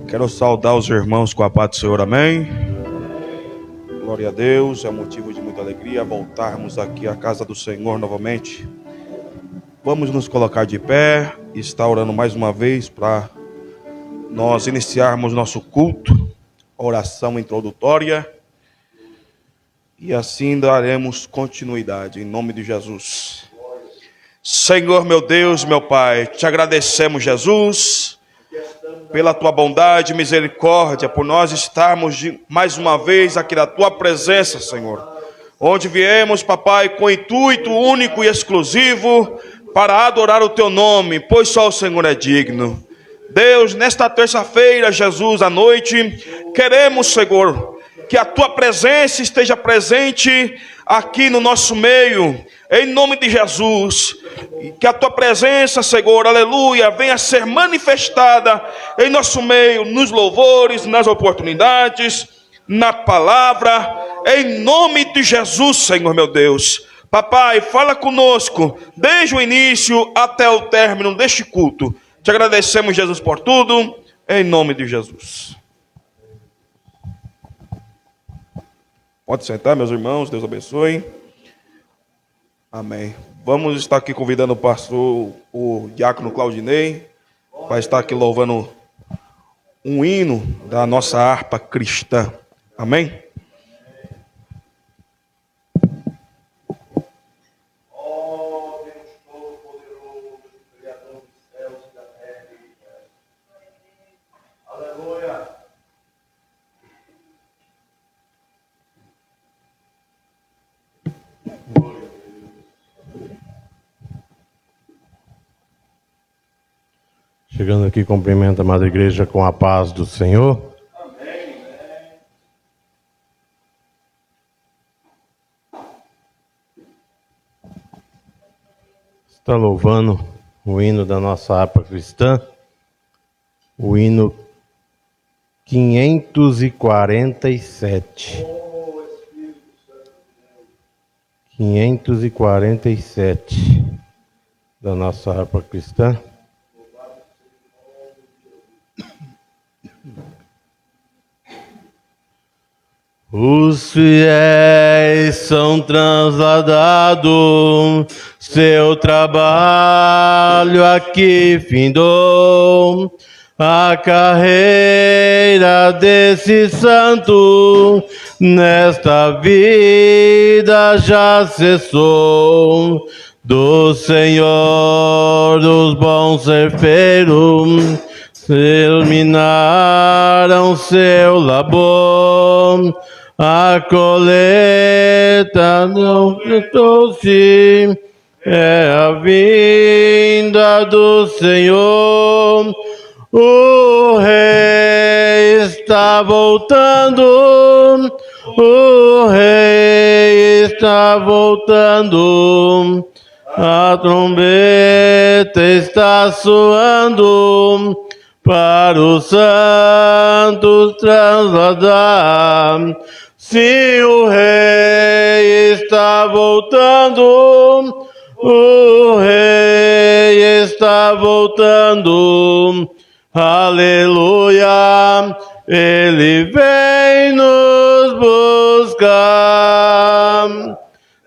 Quero saudar os irmãos com a paz do Senhor, amém? Glória a Deus, é motivo de muita alegria voltarmos aqui à casa do Senhor novamente. Vamos nos colocar de pé e estar orando mais uma vez para nós iniciarmos nosso culto, oração introdutória, e assim daremos continuidade, em nome de Jesus. Senhor, meu Deus, meu Pai, te agradecemos, Jesus, pela tua bondade e misericórdia, por nós estarmos mais uma vez aqui na tua presença, Senhor, onde viemos, papai, com intuito único e exclusivo para adorar o teu nome, pois só o Senhor é digno. Deus, nesta terça-feira, Jesus, à noite, queremos, Senhor, que a tua presença esteja presente aqui no nosso meio, em nome de Jesus. Que a tua presença, Senhor, aleluia, venha ser manifestada em nosso meio, nos louvores, nas oportunidades, na palavra, em nome de Jesus, Senhor meu Deus. Papai, fala conosco, desde o início até o término deste culto. Te agradecemos, Jesus, por tudo, em nome de Jesus. Pode sentar, meus irmãos, Deus abençoe. Amém. Vamos estar aqui convidando o pastor, o diácono Claudinei, vai estar aqui louvando um hino da nossa harpa cristã. Amém? Chegando aqui, cumprimento a Madre Igreja com a paz do Senhor. Amém. Está louvando o hino da nossa harpa cristã, o hino 547. 547 da nossa harpa cristã. Os fiéis são transladados, seu trabalho aqui findou. A carreira desse santo nesta vida já cessou. Do Senhor dos bons serfeiros terminaram seu labor. A colheita não completou-se, é a vinda do Senhor. O Rei está voltando, o Rei está voltando. A trombeta está soando para os santos trasladar. Sim, o Rei está voltando, o Rei está voltando. Aleluia, Ele vem nos buscar.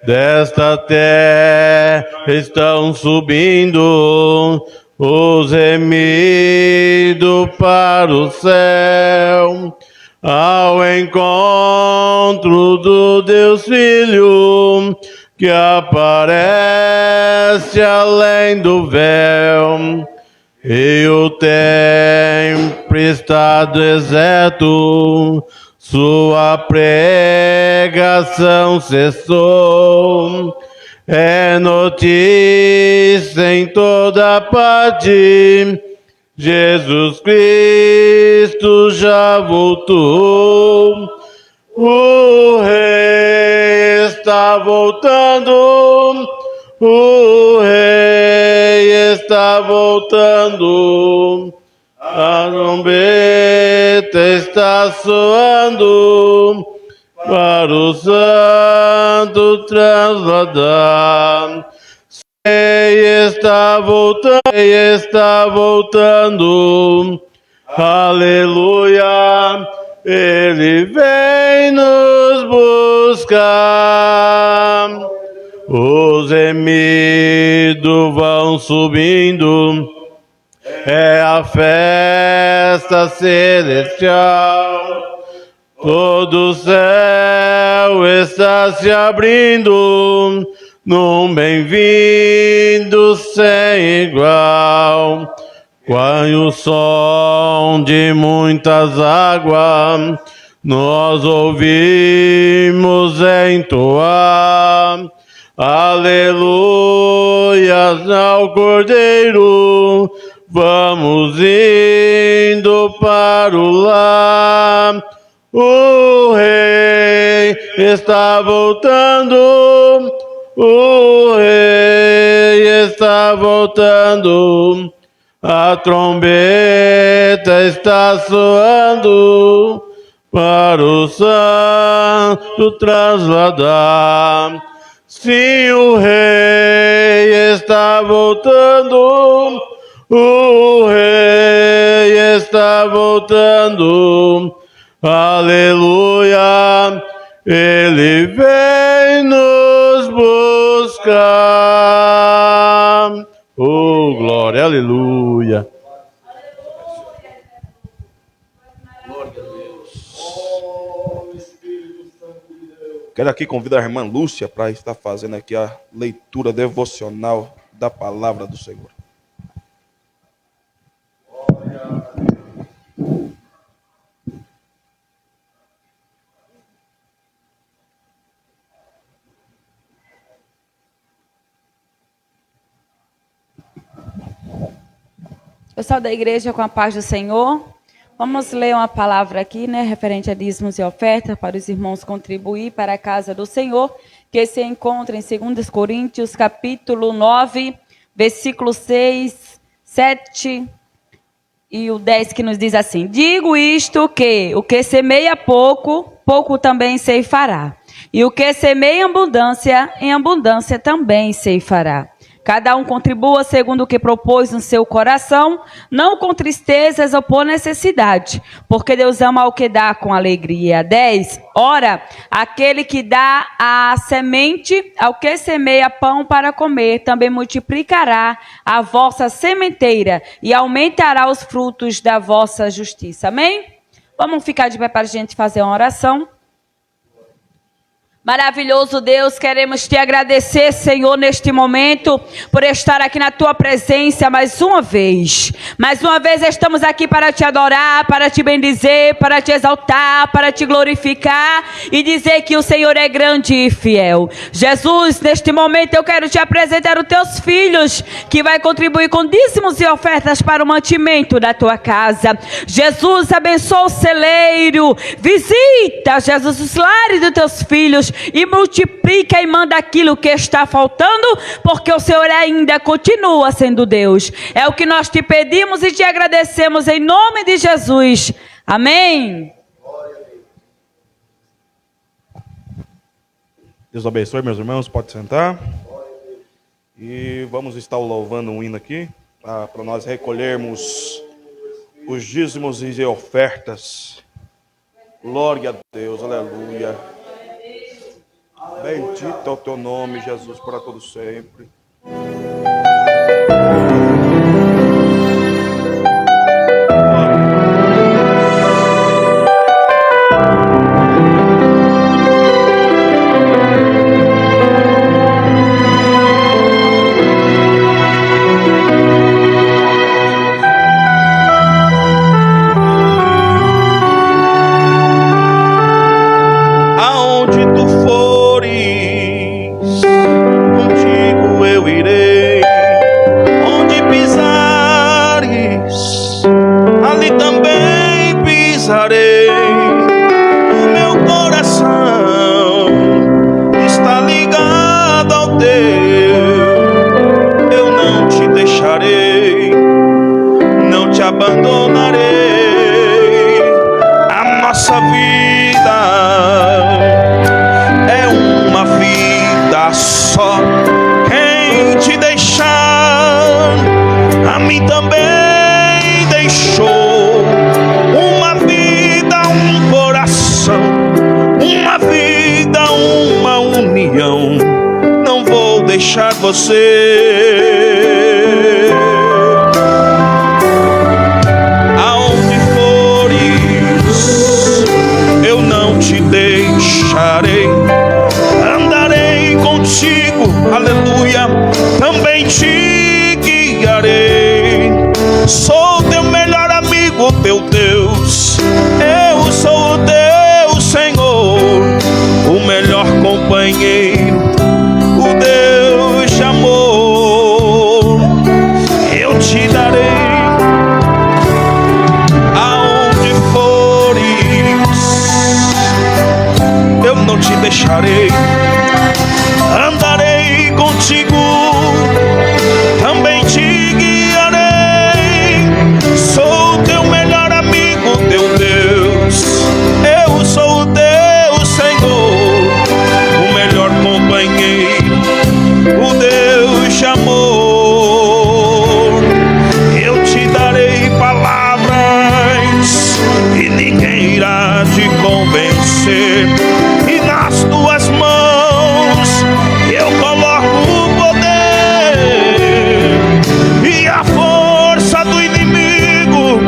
Desta terra estão subindo os remidos para o céu, ao encontro do Deus Filho, que aparece além do véu. E o templo está deserto, sua pregação cessou. É notícia em toda parte, Jesus Cristo já voltou. O Rei está voltando, o Rei está voltando. A trombeta está soando para o santo trasladar. Rei está voltando, Aleluia, Ele vem nos buscar. Os remidos vão subindo, é a festa celestial. Todo o céu está se abrindo, num bem-vindo sem igual. Com o som de muitas águas, nós ouvimos entoar. Aleluias ao Cordeiro, vamos indo para o lar. O Rei está voltando, o Rei está voltando. A trombeta está soando para o santo trasladar. Sim, o Rei está voltando, o Rei está voltando. Aleluia, Ele vem nos buscar. Oh, glória, aleluia. Quero aqui convidar a irmã Lúcia para estar fazendo aqui a leitura devocional da palavra do Senhor. Pessoal da igreja, com a paz do Senhor, vamos ler uma palavra aqui, referente a dízimos e ofertas, para os irmãos contribuir para a casa do Senhor, que se encontra em 2 Coríntios, capítulo 9, versículo 6, 7 e o 10, que nos diz assim: digo isto que o que semeia pouco, pouco também ceifará. E o que semeia em abundância também ceifará. Cada um contribua segundo o que propôs no seu coração, não com tristezas ou por necessidade, porque Deus ama ao que dá com alegria. 10. Ora, aquele que dá a semente ao que semeia pão para comer, também multiplicará a vossa sementeira e aumentará os frutos da vossa justiça. Amém? Vamos ficar de pé para a gente fazer uma oração. Maravilhoso Deus, queremos te agradecer, Senhor, neste momento, por estar aqui na tua presença mais uma vez. Mais uma vez estamos aqui para te adorar, para te bendizer, para te exaltar, para te glorificar e dizer que o Senhor é grande e fiel. Jesus, neste momento eu quero te apresentar os teus filhos, que vai contribuir com dízimos e ofertas para o mantimento da tua casa. Jesus, abençoa o celeiro, visita, Jesus, os lares dos teus filhos, e multiplica e manda aquilo que está faltando, porque o Senhor ainda continua sendo Deus. É o que nós te pedimos e te agradecemos em nome de Jesus. Amém. Deus abençoe, meus irmãos, pode sentar. E vamos estar louvando um hino aqui, para nós recolhermos os dízimos e ofertas. Glória a Deus, aleluia. Bendito é o teu nome, Jesus, para todo sempre. Aonde tu fores, contigo eu irei. Onde pisares, ali também pisarei. O meu coração está ligado ao teu. Eu não te deixarei, não te abandonarei. A nossa vida é uma vida só. Quem te deixar, a mim também deixou. deixar você. Aonde fores, eu não te deixarei. Andarei contigo, aleluia, também te guiarei. Sou teu melhor amigo, teu Deus. Eu sou o teu Senhor, o melhor companheiro, o Deus de amor. Eu te darei aonde fores, eu não te deixarei. Andarei contigo, também te guiarei. Sou teu melhor amigo, teu Deus. Eu sou o teu Senhor, o melhor companheiro, o Deus de amor. Eu te darei palavras e ninguém irá te convencer. E nas tuas mãos eu coloco o poder, e a força do inimigo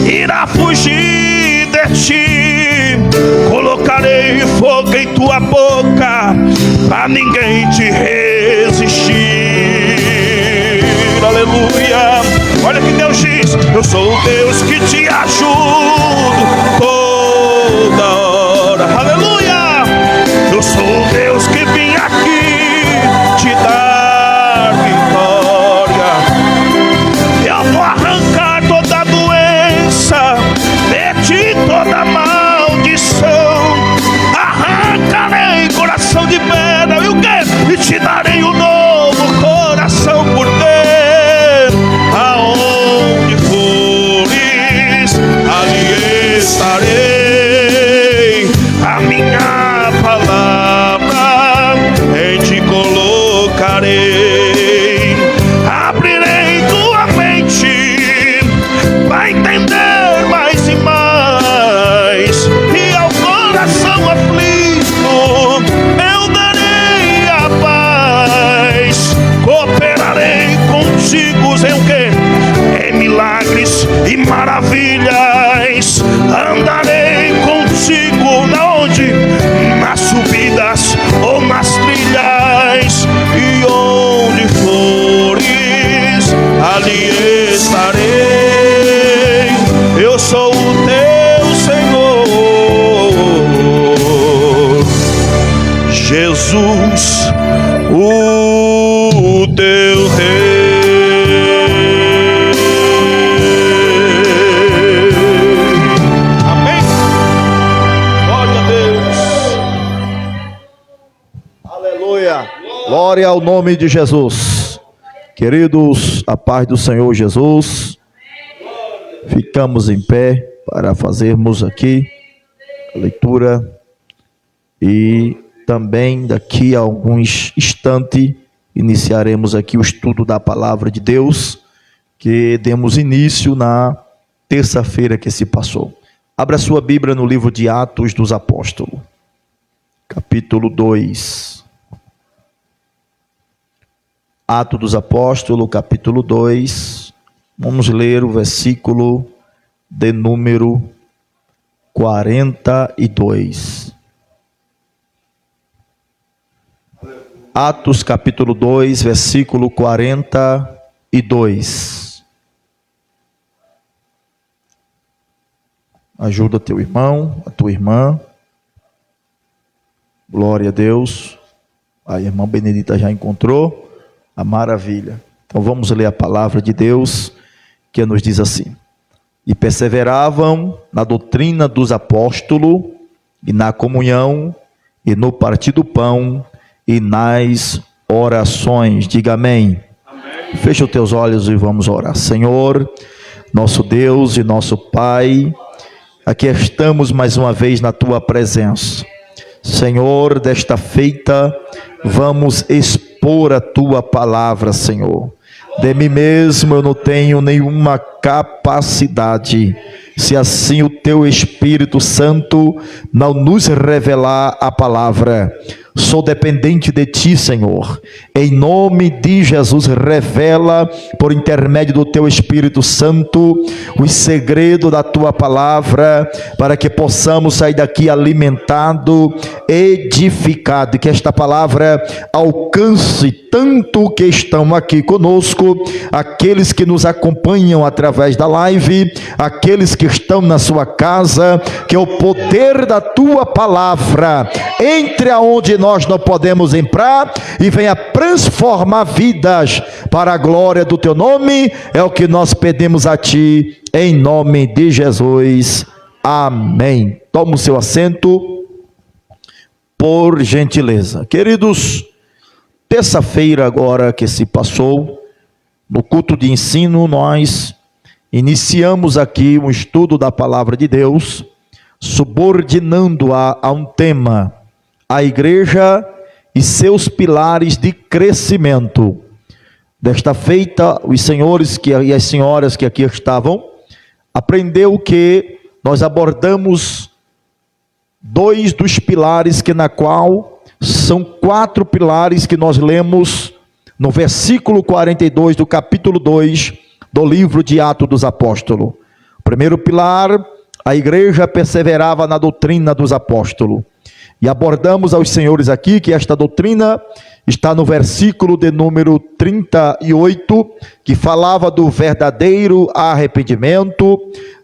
irá fugir de ti. Colocarei fogo em tua boca, pra ninguém te resistir. Aleluia. Olha que Deus diz: eu sou o Deus que te ajudo toda hora. Aleluia. Eu sou o Deus que vim aqui te dar vitória. Eu vou arrancar toda doença de ti, toda maldição. Arrancarei coração de pedra e o quê? E te darei um novo coração por dentro. Aonde fores, ali estarei. A minha palavra em ti colocarei. Abrirei tua mente pra entender mais e mais. E ao coração aflito eu darei a paz. Cooperarei contigo em o quê? Em milagres e maravilhas. Andarei contigo na onde? Nas subidas ou nas trilhas. E onde fores, ali estarei. Eu sou o teu Senhor, Jesus, o teu Rei. Amém? Glória a Deus. Aleluia. Glória ao nome de Jesus. Queridos, a paz do Senhor Jesus. Ficamos em pé para fazermos aqui a leitura e também daqui a alguns instantes iniciaremos aqui o estudo da palavra de Deus, que demos início na terça-feira que se passou. Abra sua Bíblia no livro de Atos dos Apóstolos, capítulo 2. Atos dos Apóstolos, capítulo 2. Vamos ler o versículo de número 42. Atos capítulo 2, versículo 42. Ajuda teu irmão, a tua irmã. Glória a Deus. A irmã Benedita já encontrou. A maravilha. Então vamos ler a palavra de Deus, que nos diz assim: e perseveravam na doutrina dos apóstolos, e na comunhão, e no partir do pão, e nas orações. Diga amém. Amém. Fecha os teus olhos e vamos orar. Senhor, nosso Deus e nosso Pai, aqui estamos mais uma vez na tua presença. Senhor, desta feita vamos expor a tua palavra, Senhor. De mim mesmo eu não tenho nenhuma capacidade, se assim o teu Espírito Santo não nos revelar a palavra. Sou dependente de Ti, Senhor. Em nome de Jesus, revela por intermédio do Teu Espírito Santo os segredos da Tua palavra, para que possamos sair daqui alimentado, edificado, e que esta palavra alcance tanto que estão aqui conosco, aqueles que nos acompanham através da live, aqueles que estão na sua casa, que o poder da Tua palavra entre aonde nós não podemos entrar e venha transformar vidas para a glória do Teu nome. É o que nós pedimos a Ti, em nome de Jesus. Amém. Toma o seu assento, por gentileza. Queridos, terça-feira agora que se passou, no culto de ensino, nós iniciamos aqui um estudo da palavra de Deus, subordinando-a a um tema: a igreja e seus pilares de crescimento. Desta feita, os senhores e as senhoras que aqui estavam, aprendeu que nós abordamos dois dos pilares, que na qual são 4 pilares que nós lemos no versículo 42 do capítulo 2 do livro de Atos dos Apóstolos. O primeiro pilar: a igreja perseverava na doutrina dos apóstolos. E abordamos aos senhores aqui que esta doutrina está no versículo de número 38, que falava do verdadeiro arrependimento,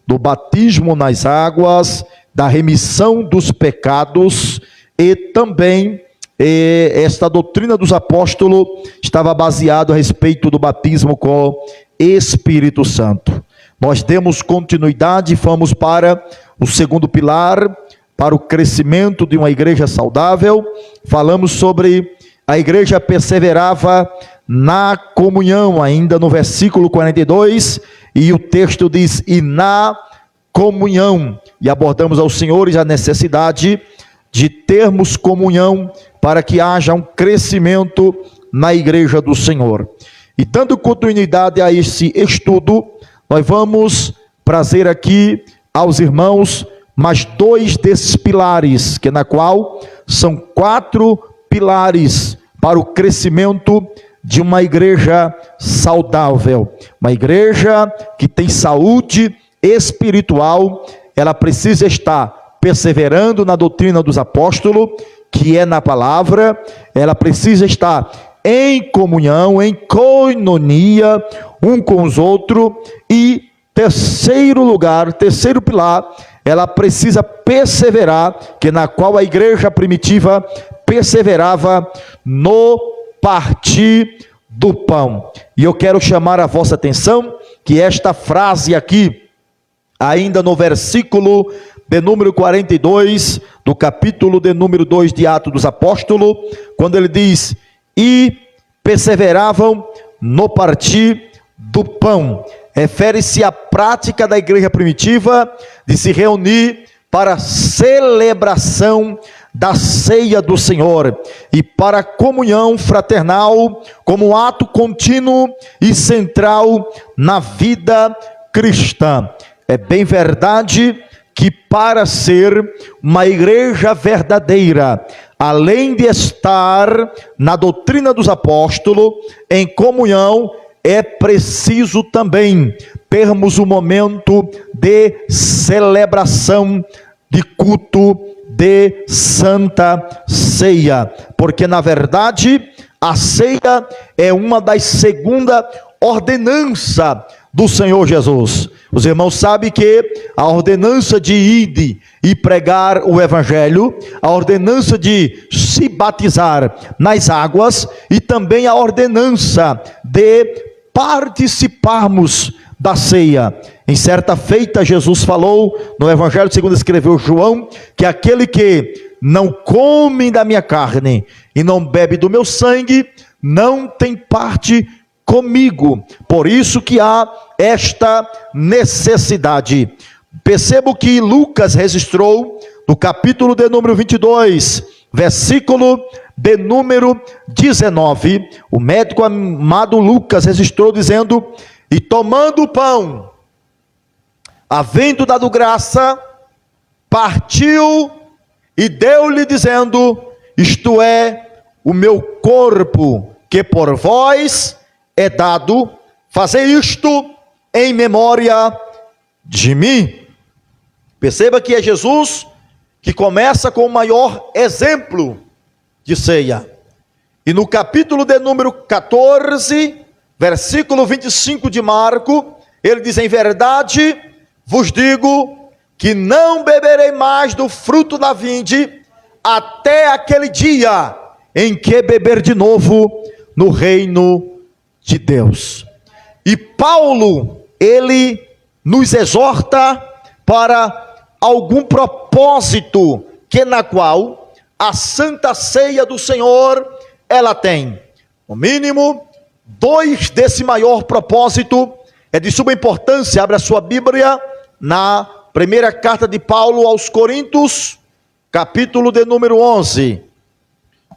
do batismo nas águas, da remissão dos pecados, e também esta doutrina dos apóstolos estava baseada a respeito do batismo com Espírito Santo. Nós demos continuidade e fomos para o segundo pilar, para o crescimento de uma igreja saudável. Falamos sobre a igreja perseverava na comunhão, ainda no versículo 42, e o texto diz: e na comunhão. E abordamos aos senhores a necessidade de termos comunhão para que haja um crescimento na igreja do Senhor. E dando continuidade a esse estudo, nós vamos trazer aqui aos irmãos mais 2 desses pilares, que na qual são 4 pilares para o crescimento de uma igreja saudável. Uma igreja que tem saúde espiritual, ela precisa estar perseverando na doutrina dos apóstolos, que é na palavra. Ela precisa estar em comunhão, em koinonia, um com os outros. E terceiro lugar, terceiro pilar, ela precisa perseverar, que na qual a igreja primitiva perseverava no partir do pão. E eu quero chamar a vossa atenção que esta frase aqui, ainda no versículo de número 42, do capítulo de número 2 de Atos dos Apóstolos, quando ele diz: e perseveravam no partir do pão, refere-se à prática da igreja primitiva de se reunir para a celebração da ceia do Senhor e para a comunhão fraternal, como um ato contínuo e central na vida cristã. É bem verdade que para ser uma igreja verdadeira, além de estar na doutrina dos apóstolos, em comunhão, é preciso também termos um momento de celebração, de culto, de santa ceia, porque na verdade a ceia é uma das segundas ordenanças do Senhor Jesus. Os irmãos sabem que a ordenança de ir e pregar o evangelho, a ordenança de se batizar nas águas e também a ordenança de participarmos da ceia. Em certa feita, Jesus falou no evangelho segundo escreveu João, que aquele que não come da minha carne e não bebe do meu sangue, não tem parte comigo. Por isso que há esta necessidade. Percebo que Lucas registrou no capítulo de número 22, versículo de número 19, o médico amado Lucas registrou dizendo: e tomando o pão, havendo dado graça, partiu e deu-lhe dizendo: isto é, o meu corpo, que por vós é dado, fazei isto em memória de mim. Perceba que é Jesus que começa com o maior exemplo de ceia. E no capítulo de número 14, versículo 25 de Marco, ele diz: em verdade vos digo que não beberei mais do fruto da vinde até aquele dia em que beber de novo no reino de Deus. E Paulo, ele nos exorta para algum propósito que na qual a Santa Ceia do Senhor, ela tem, no mínimo, dois desse maior propósito. É de suma importância. Abra a sua Bíblia na primeira carta de Paulo aos Coríntios, capítulo de número 11.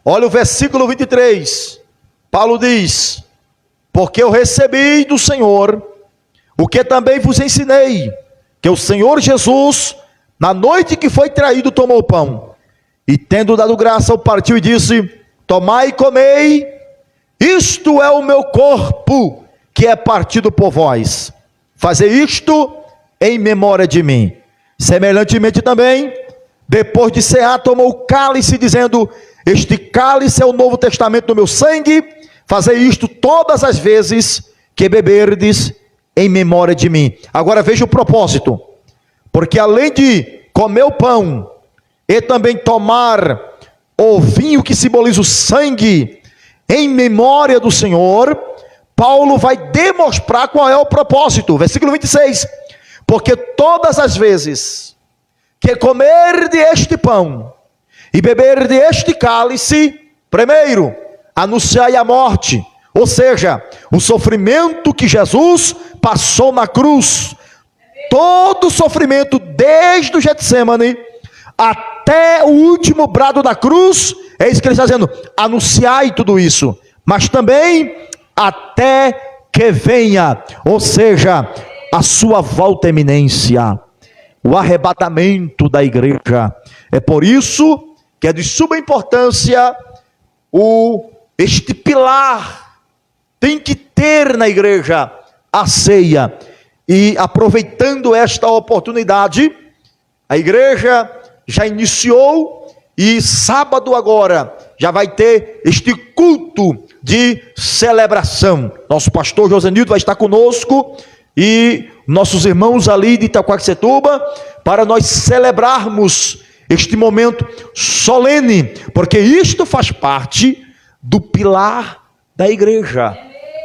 Olha o versículo 23. Paulo diz: porque eu recebi do Senhor o que também vos ensinei, que o Senhor Jesus, na noite que foi traído, tomou o pão, e tendo dado graça, o partiu e disse: tomai e comei, isto é o meu corpo, que é partido por vós, fazei isto em memória de mim. Semelhantemente também, depois de cear, tomou o cálice, dizendo: este cálice é o novo testamento do meu sangue, fazei isto todas as vezes que beberdes em memória de mim. Agora veja o propósito, porque além de comer o pão e também tomar o vinho que simboliza o sangue em memória do Senhor, Paulo vai demonstrar qual é o propósito. Versículo 26: porque todas as vezes que comer de este pão e beber de este cálice, primeiro, anunciai a morte, ou seja, o sofrimento que Jesus passou na cruz, todo o sofrimento desde o Getsemane até o último brado da cruz. É isso que ele está dizendo: anunciai tudo isso, mas também até que venha, ou seja, a sua volta à eminência, o arrebatamento da igreja. É por isso que é de suma importância este pilar tem que ter na igreja a ceia. E aproveitando esta oportunidade, a igreja já iniciou, e sábado agora já vai ter este culto de celebração. Nosso pastor Josenildo vai estar conosco e nossos irmãos ali de Itaquaquecetuba, para nós celebrarmos este momento solene, porque isto faz parte do pilar da igreja.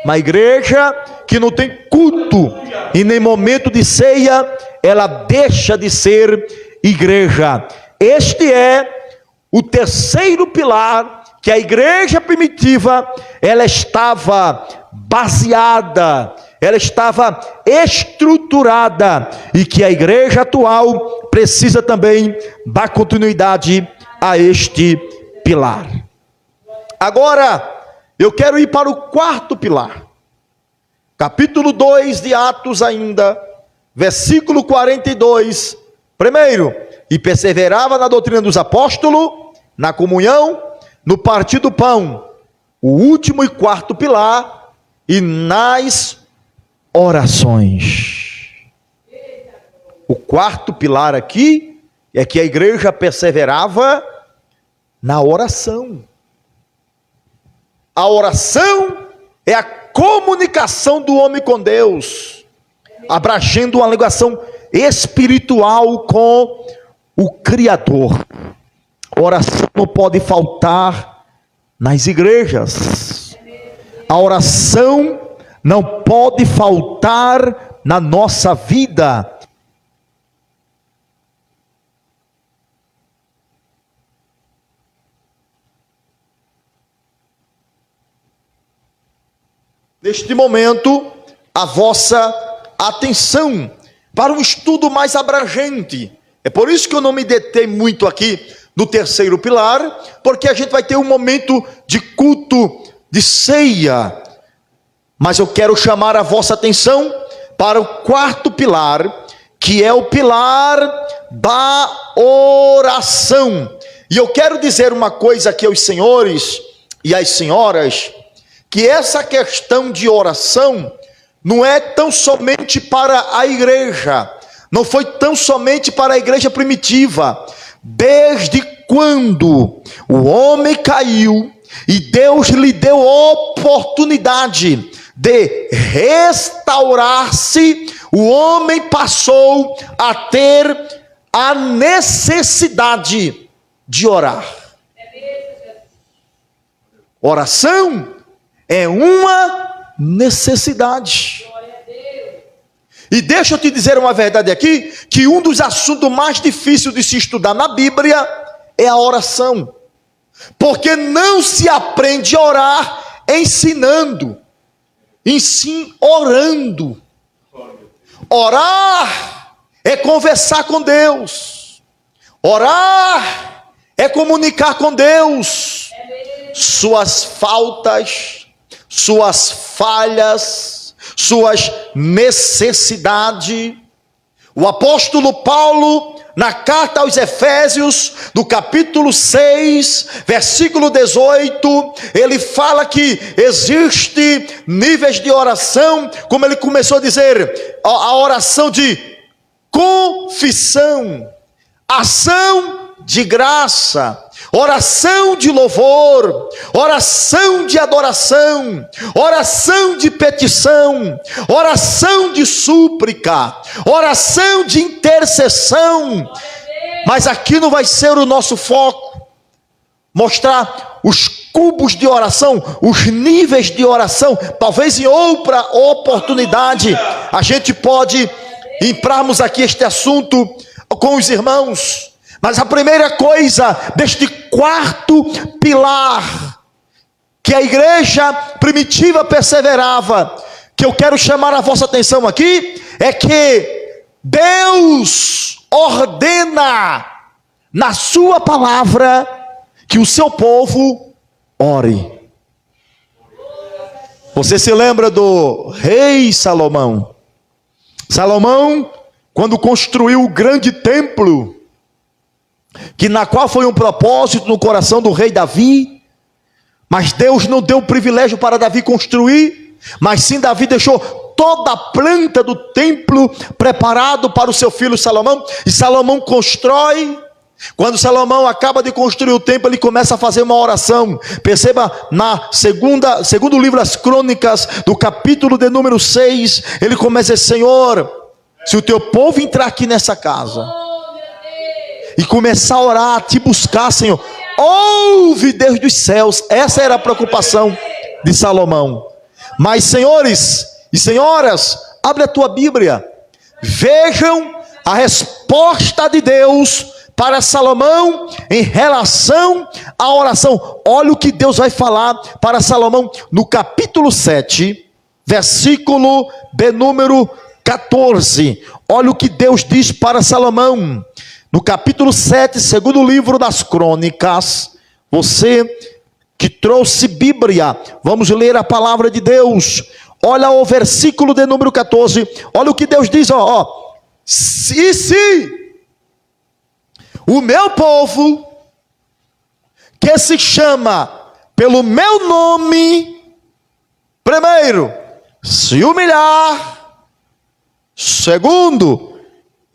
Uma igreja que não tem culto e nem momento de ceia, ela deixa de ser igreja. Este é o terceiro pilar que a igreja primitiva, ela estava baseada, ela estava estruturada, e que a igreja atual precisa também dar continuidade a este pilar. Agora, eu quero ir para o quarto pilar. Capítulo 2 de Atos ainda, versículo 42. Primeiro, e perseverava na doutrina dos apóstolos, na comunhão, no partir do pão. O último e quarto pilar, e nas orações. O quarto pilar aqui é que a igreja perseverava na oração. A oração é a comunicação do homem com Deus, abrangendo uma ligação espiritual com o Criador. A oração não pode faltar nas igrejas. A oração não pode faltar na nossa vida. Neste momento, a vossa atenção para um estudo mais abrangente. É por isso que eu não me detenho muito aqui no terceiro pilar, porque a gente vai ter um momento de culto, de ceia. Mas eu quero chamar a vossa atenção para o quarto pilar, que é o pilar da oração. E eu quero dizer uma coisa aqui aos senhores e às senhoras, que essa questão de oração não é tão somente para a igreja, não foi tão somente para a igreja primitiva. Desde quando o homem caiu e Deus lhe deu oportunidade de restaurar-se, o homem passou a ter a necessidade de orar. Oração é uma necessidade. E deixa eu te dizer uma verdade aqui, que um dos assuntos mais difíceis de se estudar na Bíblia é a oração. Porque não se aprende a orar ensinando, e sim orando. Orar é conversar com Deus. Orar é comunicar com Deus suas faltas, suas falhas, suas necessidades. O apóstolo Paulo, na carta aos Efésios, do capítulo 6, versículo 18, ele fala que existe níveis de oração, como ele começou a dizer, a oração de confissão, ação de graça, oração de louvor, oração de adoração, oração de petição, oração de súplica, oração de intercessão. Mas aqui não vai ser o nosso foco mostrar os cubos de oração, os níveis de oração. Talvez em outra oportunidade a gente pode entrarmos aqui este assunto com os irmãos. Mas a primeira coisa deste quarto pilar que a igreja primitiva perseverava, que eu quero chamar a vossa atenção aqui, é que Deus ordena na sua palavra que o seu povo ore. Você se lembra do rei Salomão? Salomão, quando construiu o grande templo, que na qual foi um propósito no coração do rei Davi, mas Deus não deu o privilégio para Davi construir, mas sim Davi deixou toda a planta do templo preparado para o seu filho Salomão, e Salomão constrói. Quando Salomão acaba de construir o templo, ele começa a fazer uma oração. Perceba na segundo livro das Crônicas, do capítulo de número 6, ele começa a dizer: Senhor, se o teu povo entrar aqui nessa casa e começar a orar, a te buscar, Senhor, ouve, Deus dos céus. Essa era a preocupação de Salomão. Mas senhores e senhoras, abre a tua Bíblia, vejam a resposta de Deus para Salomão em relação à oração. Olha o que Deus vai falar para Salomão no capítulo 7, versículo de número 14. Olha o que Deus diz para Salomão no capítulo 7, segundo livro das Crônicas. Você que trouxe Bíblia, vamos ler a palavra de Deus. Olha o versículo de número 14. Olha o que Deus diz, se o meu povo, que se chama pelo meu nome, primeiro, se humilhar, segundo,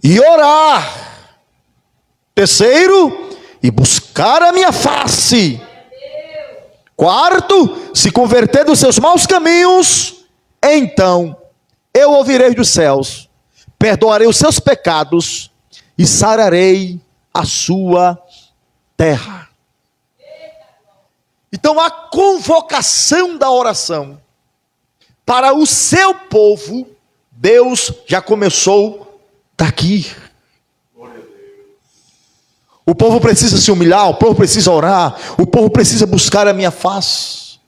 e orar, terceiro, e buscar a minha face, quarto, se converter dos seus maus caminhos, então eu ouvirei dos céus, perdoarei os seus pecados e sararei a sua terra. Então a convocação da oração para o seu povo, Deus já começou daqui. O povo precisa se humilhar, o povo precisa orar, o povo precisa buscar a minha face.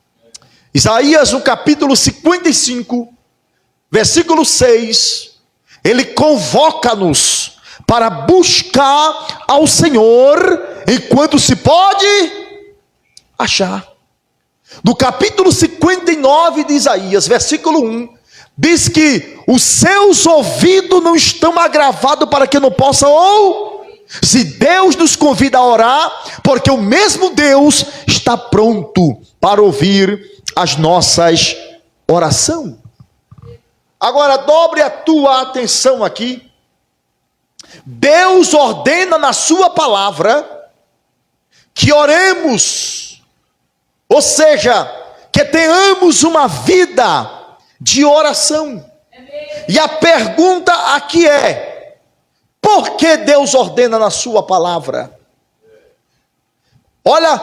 Isaías, no capítulo 55, versículo 6, ele convoca-nos para buscar ao Senhor enquanto se pode achar. No capítulo 59 de Isaías, versículo 1, diz que os seus ouvidos não estão agravados para que não possam ouvir. Se Deus nos convida a orar, porque o mesmo Deus está pronto para ouvir as nossas orações. Agora, dobre a tua atenção aqui. Deus ordena na sua palavra que oremos, ou seja, que tenhamos uma vida de oração. E a pergunta aqui é: por que Deus ordena na sua palavra? Olha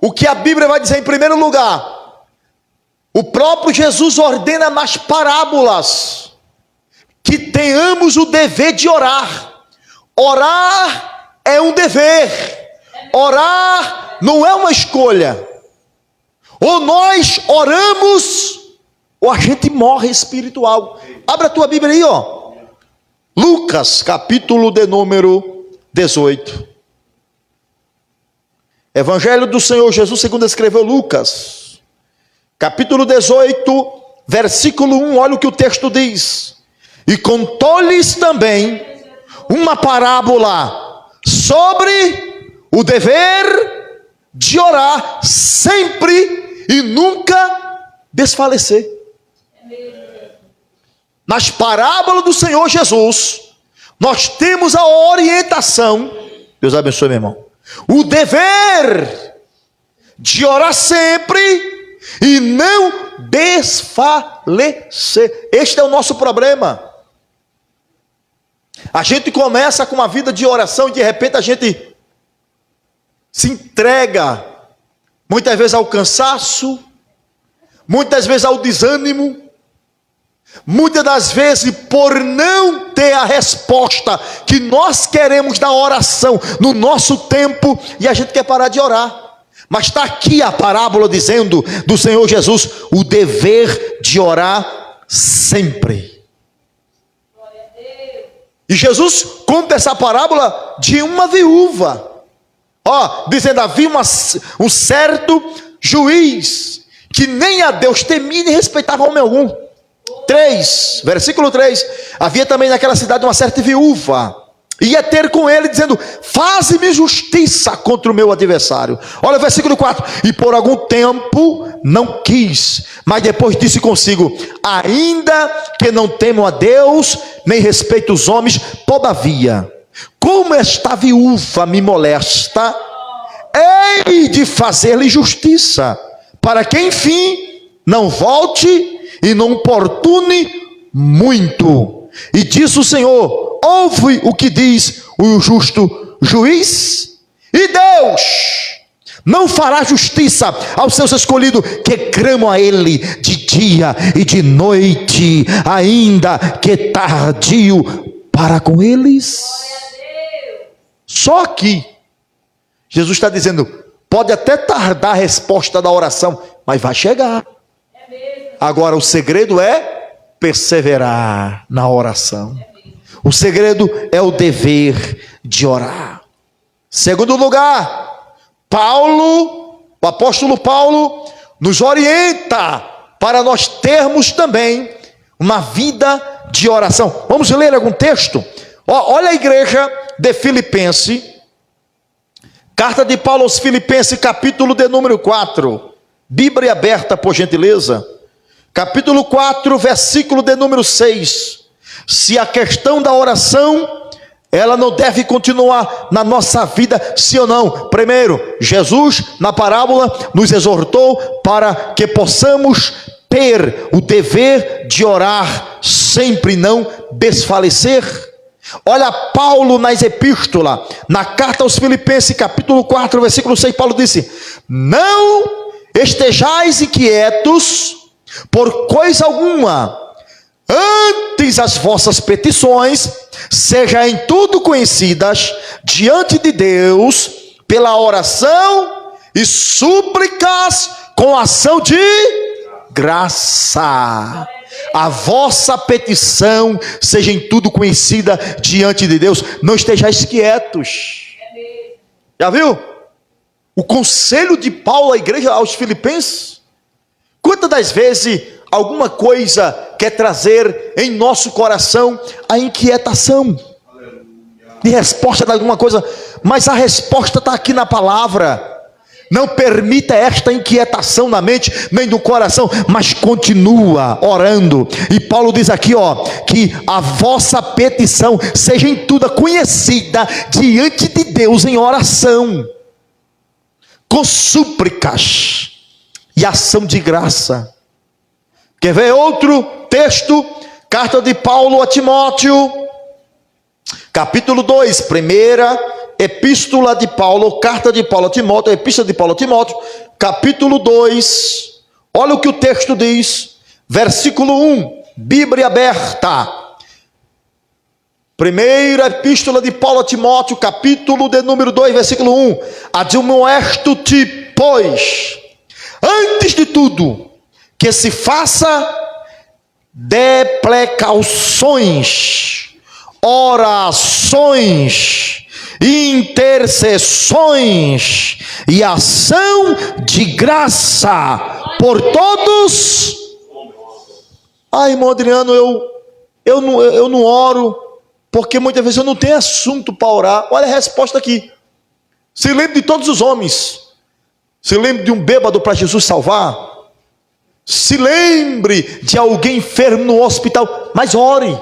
o que a Bíblia vai dizer em primeiro lugar. O próprio Jesus ordena nas parábolas que tenhamos o dever de orar. Orar é um dever. Orar não é uma escolha. Ou nós oramos, ou a gente morre espiritual. Abra a tua Bíblia aí, ó. Lucas, capítulo de número 18. Evangelho do Senhor Jesus segundo escreveu Lucas. Capítulo 18, versículo 1, olha o que o texto diz. E contou-lhes também uma parábola sobre o dever de orar sempre e nunca desfalecer. Nas parábolas do Senhor Jesus, nós temos a orientação, Deus abençoe, meu irmão, o dever de orar sempre e não desfalecer. Este é o nosso problema. A gente começa com uma vida de oração e de repente a gente se entrega, muitas vezes ao cansaço, muitas vezes ao desânimo, muitas das vezes por não ter a resposta que nós queremos da oração no nosso tempo, e a gente quer parar de orar. Mas está aqui a parábola dizendo do Senhor Jesus o dever de orar sempre. E Jesus conta essa parábola de uma viúva. Dizendo, havia um certo juiz que nem a Deus temia nem respeitava homem algum. 3, versículo 3. Havia também naquela cidade uma certa viúva. Ia ter com ele dizendo, faze-me justiça contra o meu adversário. Olha o versículo 4. E por algum tempo não quis, mas depois disse consigo, ainda que não temo a Deus, nem respeito os homens, todavia, como esta viúva me molesta, hei de fazer-lhe justiça, para que enfim não volte e não importune muito. E disse o Senhor, ouve o que diz o justo juiz, e Deus não fará justiça aos seus escolhidos que clamam a ele de dia e de noite, ainda que tardio para com eles. Só que Jesus está dizendo, pode até tardar a resposta da oração, mas vai chegar. Agora o segredo é perseverar na oração. O segredo é o dever de orar. Segundo lugar, o apóstolo Paulo nos orienta para nós termos também uma vida de oração. Vamos ler algum texto? Olha a igreja de Filipenses, carta de Paulo aos Filipenses, capítulo de número 4, Bíblia aberta por gentileza, capítulo 4, versículo de número 6. Se a questão da oração, ela não deve continuar na nossa vida, sim ou não? Primeiro, Jesus na parábola nos exortou para que possamos ter o dever de orar sempre, não desfalecer. Olha Paulo nas epístolas, na carta aos Filipenses, capítulo 4, versículo 6, Paulo disse, não estejais inquietos por coisa alguma, antes as vossas petições sejam em tudo conhecidas diante de Deus pela oração e súplicas com ação de graça. A vossa petição seja em tudo conhecida diante de Deus. Não estejais quietos. Já viu? O conselho de Paulo à igreja aos Filipenses. Quantas das vezes alguma coisa quer trazer em nosso coração a inquietação? de resposta de alguma coisa, mas a resposta está aqui na palavra. Não permita esta inquietação na mente, nem no coração, mas continua orando. E Paulo diz aqui, que a vossa petição seja em tudo conhecida diante de Deus em oração, com súplicas e ação de graça. Quer ver outro texto? Carta de Paulo a Timóteo, capítulo 2, primeira epístola de Paulo, carta de Paulo a Timóteo, epístola de Paulo a Timóteo, capítulo 2, olha o que o texto diz, versículo 1, Bíblia aberta. Primeira epístola de Paulo a Timóteo, capítulo de número 2, versículo 1, admoesto-te, pois, antes de tudo, que se faça deprecauções, orações, intercessões e ação de graça por todos. Irmão Adriano, eu não oro, porque muitas vezes eu não tenho assunto para orar. Olha a resposta aqui. Se lembre de todos os homens. Se lembre de um bêbado para Jesus salvar. Se lembre de alguém enfermo no hospital, mas ore.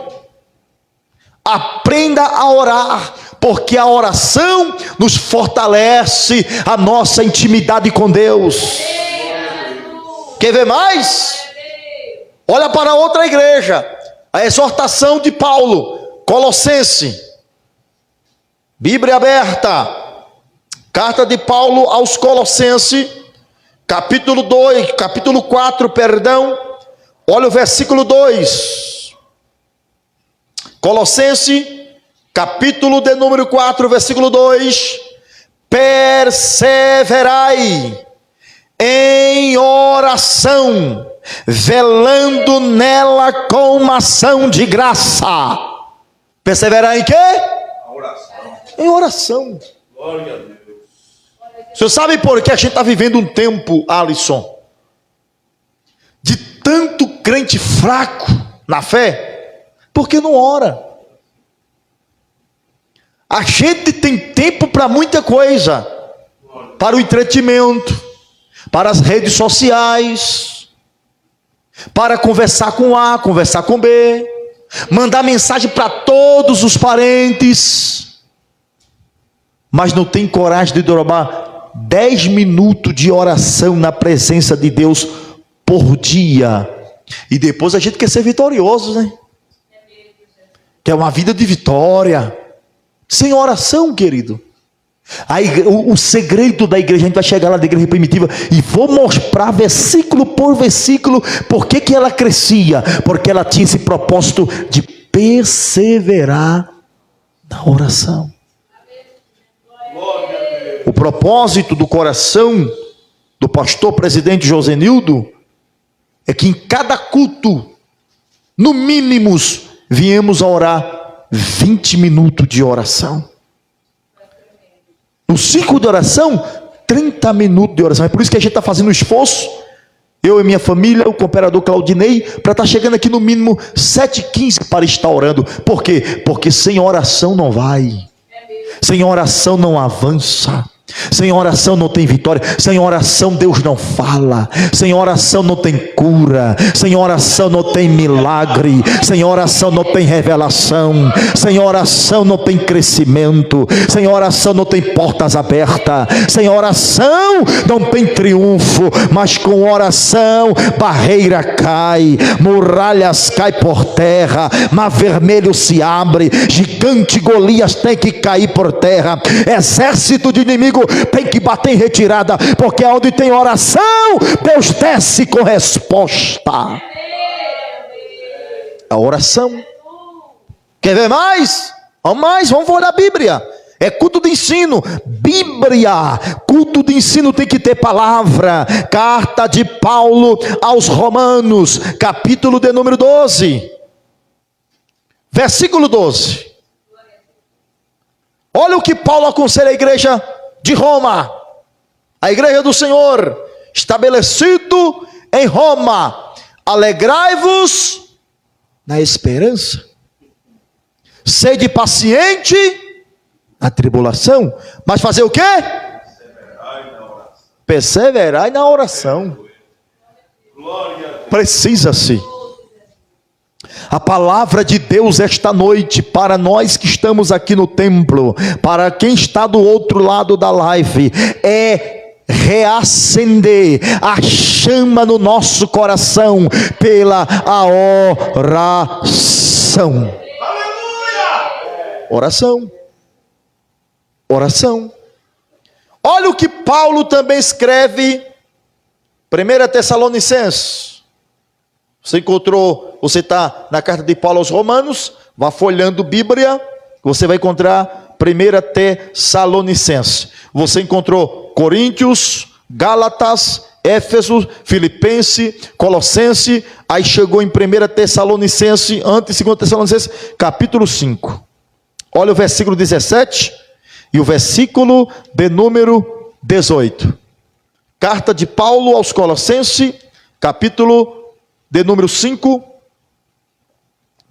Aprenda a orar, porque a oração nos fortalece a nossa intimidade com Deus. Quer ver mais? Olha para outra igreja, a exortação de Paulo, Colossense, Bíblia aberta, carta de Paulo aos Colossenses, capítulo 4, olha o versículo 2, Colossenses, capítulo de número 4, versículo 2, perseverai em oração, velando nela com uma ação de graça. Perseverar em quê? Em oração. Glória a Deus. O senhor sabe por que a gente está vivendo um tempo, Alisson, de tanto crente fraco na fé? Porque não ora. A gente tem tempo para muita coisa, para o entretenimento, para as redes sociais, para conversar com A, conversar com B, mandar mensagem para todos os parentes, mas não tem coragem de dobrar 10 minutos de oração na presença de Deus por dia. E depois a gente quer ser vitorioso, né? Quer uma vida de vitória. Sem oração, querido. O segredo da igreja, a gente vai chegar lá da igreja primitiva e vou mostrar versículo por versículo por que ela crescia, porque ela tinha esse propósito de perseverar na oração. O propósito do coração do pastor presidente Josenildo é que em cada culto, no mínimo, viemos a orar 20 minutos de oração. No ciclo de oração, 30 minutos de oração. É por isso que a gente está fazendo um esforço, eu e minha família, o cooperador Claudinei, para estar chegando aqui no mínimo 7h15 para estar orando. Por quê? Porque sem oração não vai. Sem oração não avança. Sem oração não tem vitória. Sem oração Deus não fala. Sem oração não tem cura. Sem oração não tem milagre. Sem oração não tem revelação. Sem oração não tem crescimento. Sem oração não tem portas abertas. Sem oração não tem triunfo. Mas com oração barreira cai, muralhas cai por terra, mar vermelho se abre, gigante Golias tem que cair por terra, exército de inimigo tem que bater em retirada, porque onde tem oração, Deus desce com resposta. A oração. Quer ver mais? Vamos olhar a Bíblia. É culto de ensino, Bíblia, culto de ensino tem que ter palavra. Carta de Paulo aos Romanos, capítulo de número 12, versículo 12. Olha o que Paulo aconselha a igreja de Roma, a igreja do Senhor, estabelecido em Roma: alegrai-vos na esperança, sede paciente na tribulação, mas fazer o quê? Perseverai na oração. Precisa-se. A palavra de Deus esta noite, para nós que estamos aqui no templo, para quem está do outro lado da live, é reacender a chama no nosso coração pela oração. Oração. Oração. Olha o que Paulo também escreve, 1 Tessalonicenses. Você está na carta de Paulo aos Romanos, vá folhando Bíblia, você vai encontrar 1 Tessalonicenses. Você encontrou Coríntios, Gálatas, Éfeso, Filipenses, Colossenses, aí chegou em 1 Tessalonicenses, antes 2 Tessalonicenses, capítulo 5. Olha o versículo 17 e o versículo de número 18. Carta de Paulo aos Colossenses, capítulo de número 5,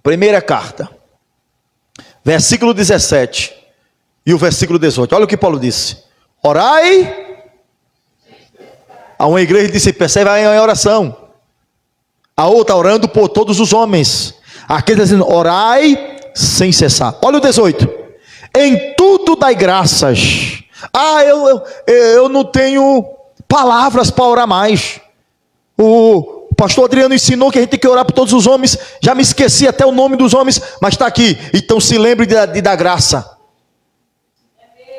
primeira carta, versículo 17 e o versículo 18. Olha o que Paulo disse: orai. A uma igreja disse: perseverai em oração. A outra orando por todos os homens. Aquele dizendo: orai sem cessar. Olha o 18: em tudo dai graças. Eu não tenho palavras para orar mais. O pastor Adriano ensinou que a gente tem que orar por todos os homens. Já me esqueci até o nome dos homens, mas está aqui. Então se lembre de dar graça.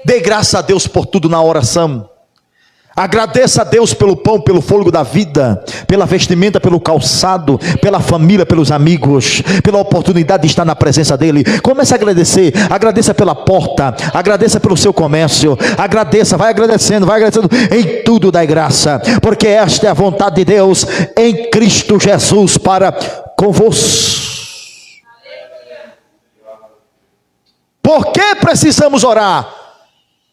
Dê graça a Deus por tudo na oração. Agradeça a Deus pelo pão, pelo fôlego da vida, pela vestimenta, pelo calçado, pela família, pelos amigos, pela oportunidade de estar na presença dele. Comece a agradecer. Agradeça pela porta, agradeça pelo seu comércio, agradeça, vai agradecendo, em tudo dai graça, porque esta é a vontade de Deus em Cristo Jesus para convosco. Por que precisamos orar?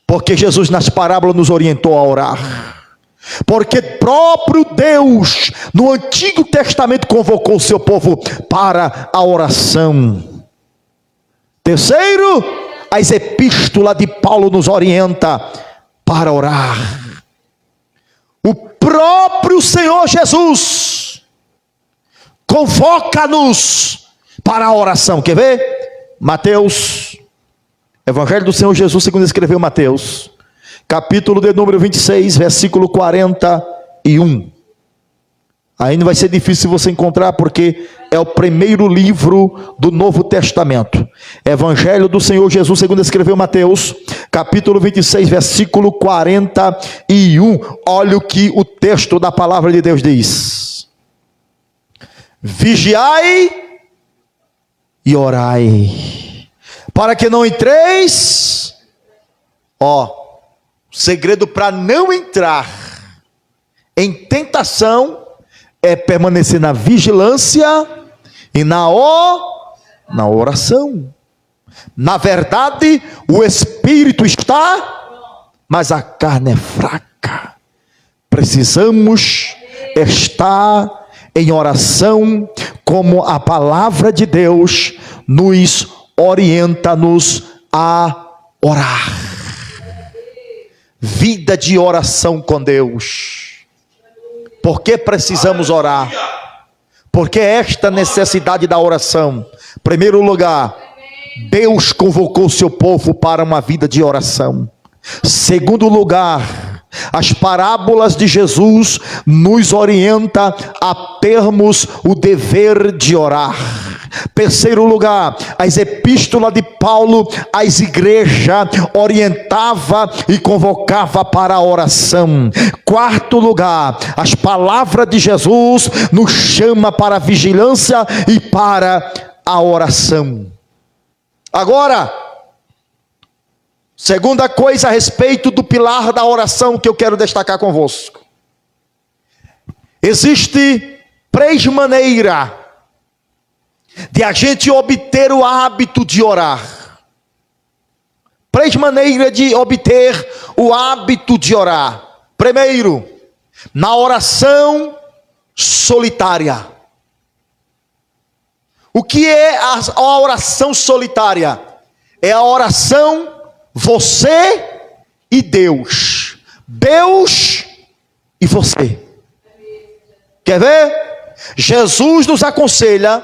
Porque Jesus nas parábolas nos orientou a orar. Porque próprio Deus no Antigo Testamento convocou o seu povo para a oração. Terceiro, as epístolas de Paulo nos orienta para orar. O próprio Senhor Jesus convoca-nos para a oração. Quer ver? Mateus, Evangelho do Senhor Jesus, segundo escreveu Mateus, capítulo de número 26, versículo 41. Aí não vai ser difícil você encontrar, porque é o primeiro livro do Novo Testamento. Evangelho do Senhor Jesus, segundo escreveu Mateus, capítulo 26, versículo 41. Olha o que o texto da palavra de Deus diz: vigiai e orai, para que não entreis. Segredo para não entrar em tentação é permanecer na vigilância e na oração. Na verdade, o espírito está, mas a carne é fraca. Precisamos estar em oração, como a palavra de Deus nos orienta-nos a orar. Vida de oração com Deus. Por que precisamos orar? Porque esta necessidade da oração. Primeiro lugar, Deus convocou o seu povo para uma vida de oração. Segundo lugar, as parábolas de Jesus nos orientam a termos o dever de orar. Terceiro lugar, as epístolas de Paulo às igrejas orientava e convocava para a oração. Quarto lugar, as palavras de Jesus nos chama para a vigilância e para a oração. Agora, segunda coisa a respeito do pilar da oração que eu quero destacar convosco. Existe três maneiras de a gente obter o hábito de orar. Três maneiras de obter o hábito de orar. Primeiro, na oração solitária. O que é a oração solitária? É a oração você e Deus. Deus e você. Quer ver? Jesus nos aconselha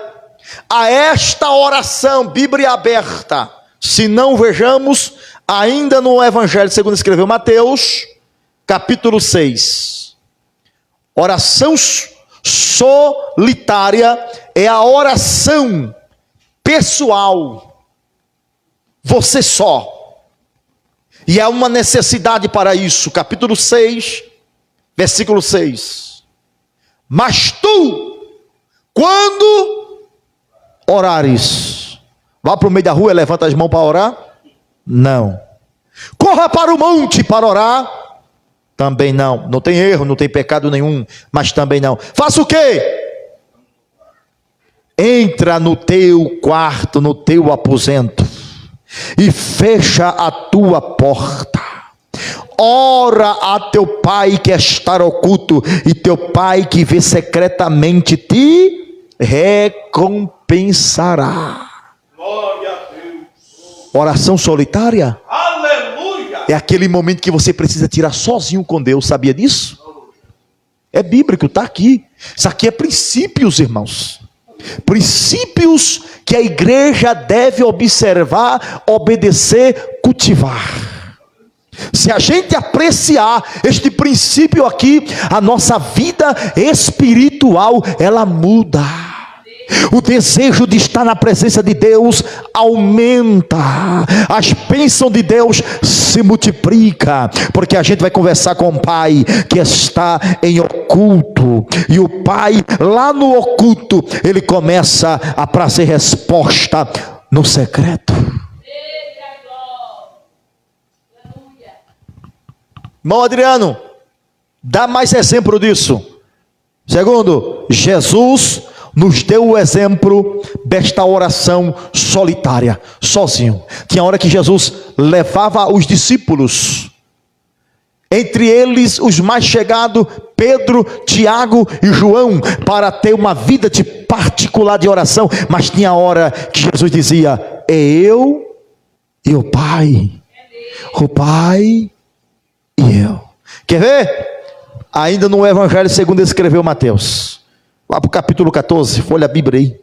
a esta oração, Bíblia aberta. Se não vejamos, ainda no Evangelho segundo escreveu Mateus, capítulo 6. Oração solitária é a oração pessoal. Você só. E há uma necessidade para isso. Capítulo 6, versículo 6. Mas tu, quando orares, vá para o meio da rua e levanta as mãos para orar? Não. Corra para o monte para orar? Também não. Não tem erro, não tem pecado nenhum, mas também não. Faça o quê? Entra no teu quarto, no teu aposento, e fecha a tua porta. Ora a teu pai que está oculto, e teu pai que vê secretamente te recompensará. Glória a Deus. Oração solitária Aleluia. é aquele momento que você precisa tirar sozinho com Deus. Sabia disso? É bíblico, está aqui. Isso aqui é princípios, irmãos. Princípios que a igreja deve observar, obedecer, cultivar. Se a gente apreciar este princípio aqui, a nossa vida espiritual, ela muda. O desejo de estar na presença de Deus aumenta. As bênçãos de Deus se multiplicam. Porque a gente vai conversar com o Pai que está em oculto. E o Pai lá no oculto, ele começa a trazer resposta no secreto. Irmão Adriano, dá mais exemplo disso. Segundo, Jesus nos deu o exemplo desta oração solitária, sozinho. Tinha hora que Jesus levava os discípulos, entre eles os mais chegados, Pedro, Tiago e João, para ter uma vida de particular de oração. Mas tinha hora que Jesus dizia: é eu e o Pai. O Pai e eu. Quer ver? Ainda no Evangelho segundo escreveu Mateus. Vá para o capítulo 14, folha a Bíblia aí.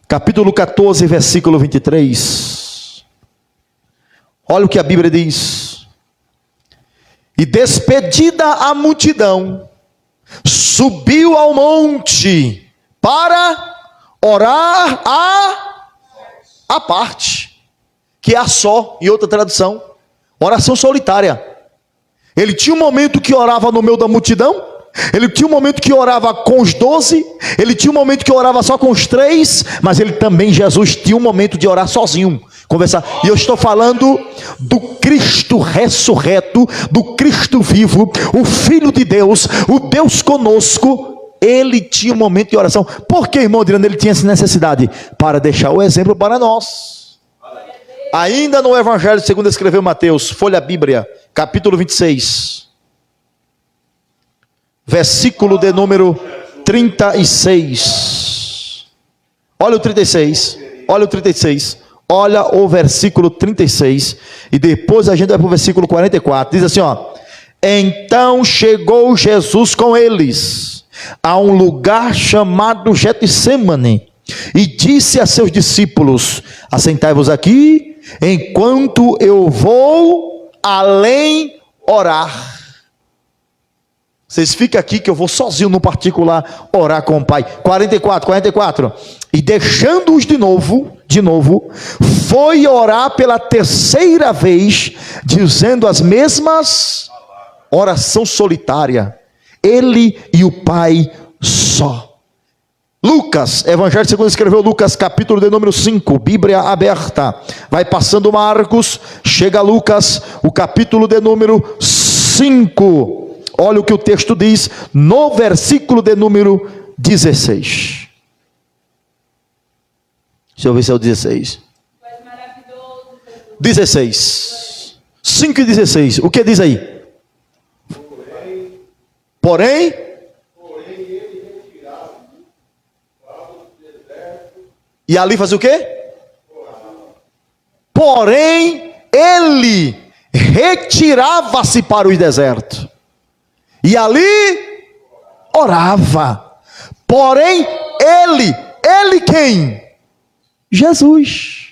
Capítulo 14, versículo 23. Olha o que a Bíblia diz. E despedida a multidão, subiu ao monte para orar à parte, que é a só, em outra tradução, oração solitária. Ele tinha um momento que orava no meio da multidão, ele tinha um momento que orava com os 12, ele tinha um momento que orava só com os 3, mas ele também, Jesus, tinha um momento de orar sozinho, conversar. E eu estou falando do Cristo ressurreto, do Cristo vivo, o Filho de Deus, o Deus conosco. Ele tinha um momento de oração. Por que, irmão Adriano, ele tinha essa necessidade? Para deixar o exemplo para nós. Ainda no Evangelho segundo escreveu Mateus, folha a Bíblia, capítulo 26. Versículo de número 36. Olha o 36. Olha o 36. Olha o versículo 36. E depois a gente vai para o versículo 44. Diz assim, ó: então chegou Jesus com eles a um lugar chamado Getsêmani, e disse a seus discípulos: assentai-vos aqui, enquanto eu vou além orar. Vocês ficam aqui que eu vou sozinho no particular orar com o Pai. 44. E deixando-os de novo, foi orar pela terceira vez, dizendo as mesmas, oração solitária, ele e o Pai só. Lucas, Evangelho segundo escreveu Lucas, capítulo de número 5, Bíblia aberta. Vai passando Marcos, chega Lucas, o capítulo de número 5. Olha o que o texto diz no versículo de número 16. Deixa eu ver se é o 16. 16. 5 e 16. O que diz aí? Porém, ele retirava para o deserto. E ali fazia o quê? Porém, ele retirava-se para o deserto e ali orava. Porém, ele quem? Jesus.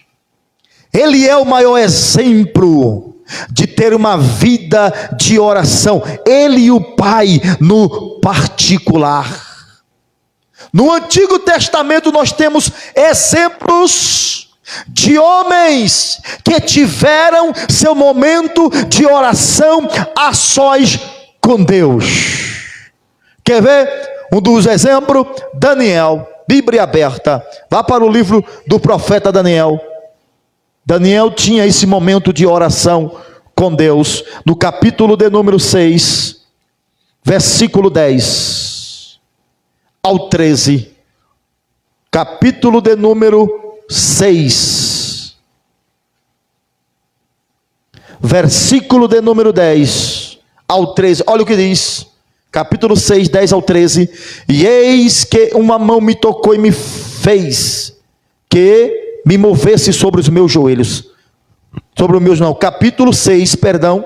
Ele é o maior exemplo de ter uma vida de oração. Ele e o Pai no particular. No Antigo Testamento nós temos exemplos de homens que tiveram seu momento de oração a sós com Deus. Quer ver? Um dos exemplos, Daniel. Bíblia aberta. Vá para o livro do profeta Daniel. Daniel tinha esse momento de oração com Deus. No capítulo de número 6, versículo 10 ao 13. Capítulo de número 6, versículo de número 10 ao 13. Olha o que diz. Capítulo 6, 10 ao 13. E eis que uma mão me tocou e me fez que me movesse sobre os meus joelhos. Sobre os meus não. Capítulo 6, perdão.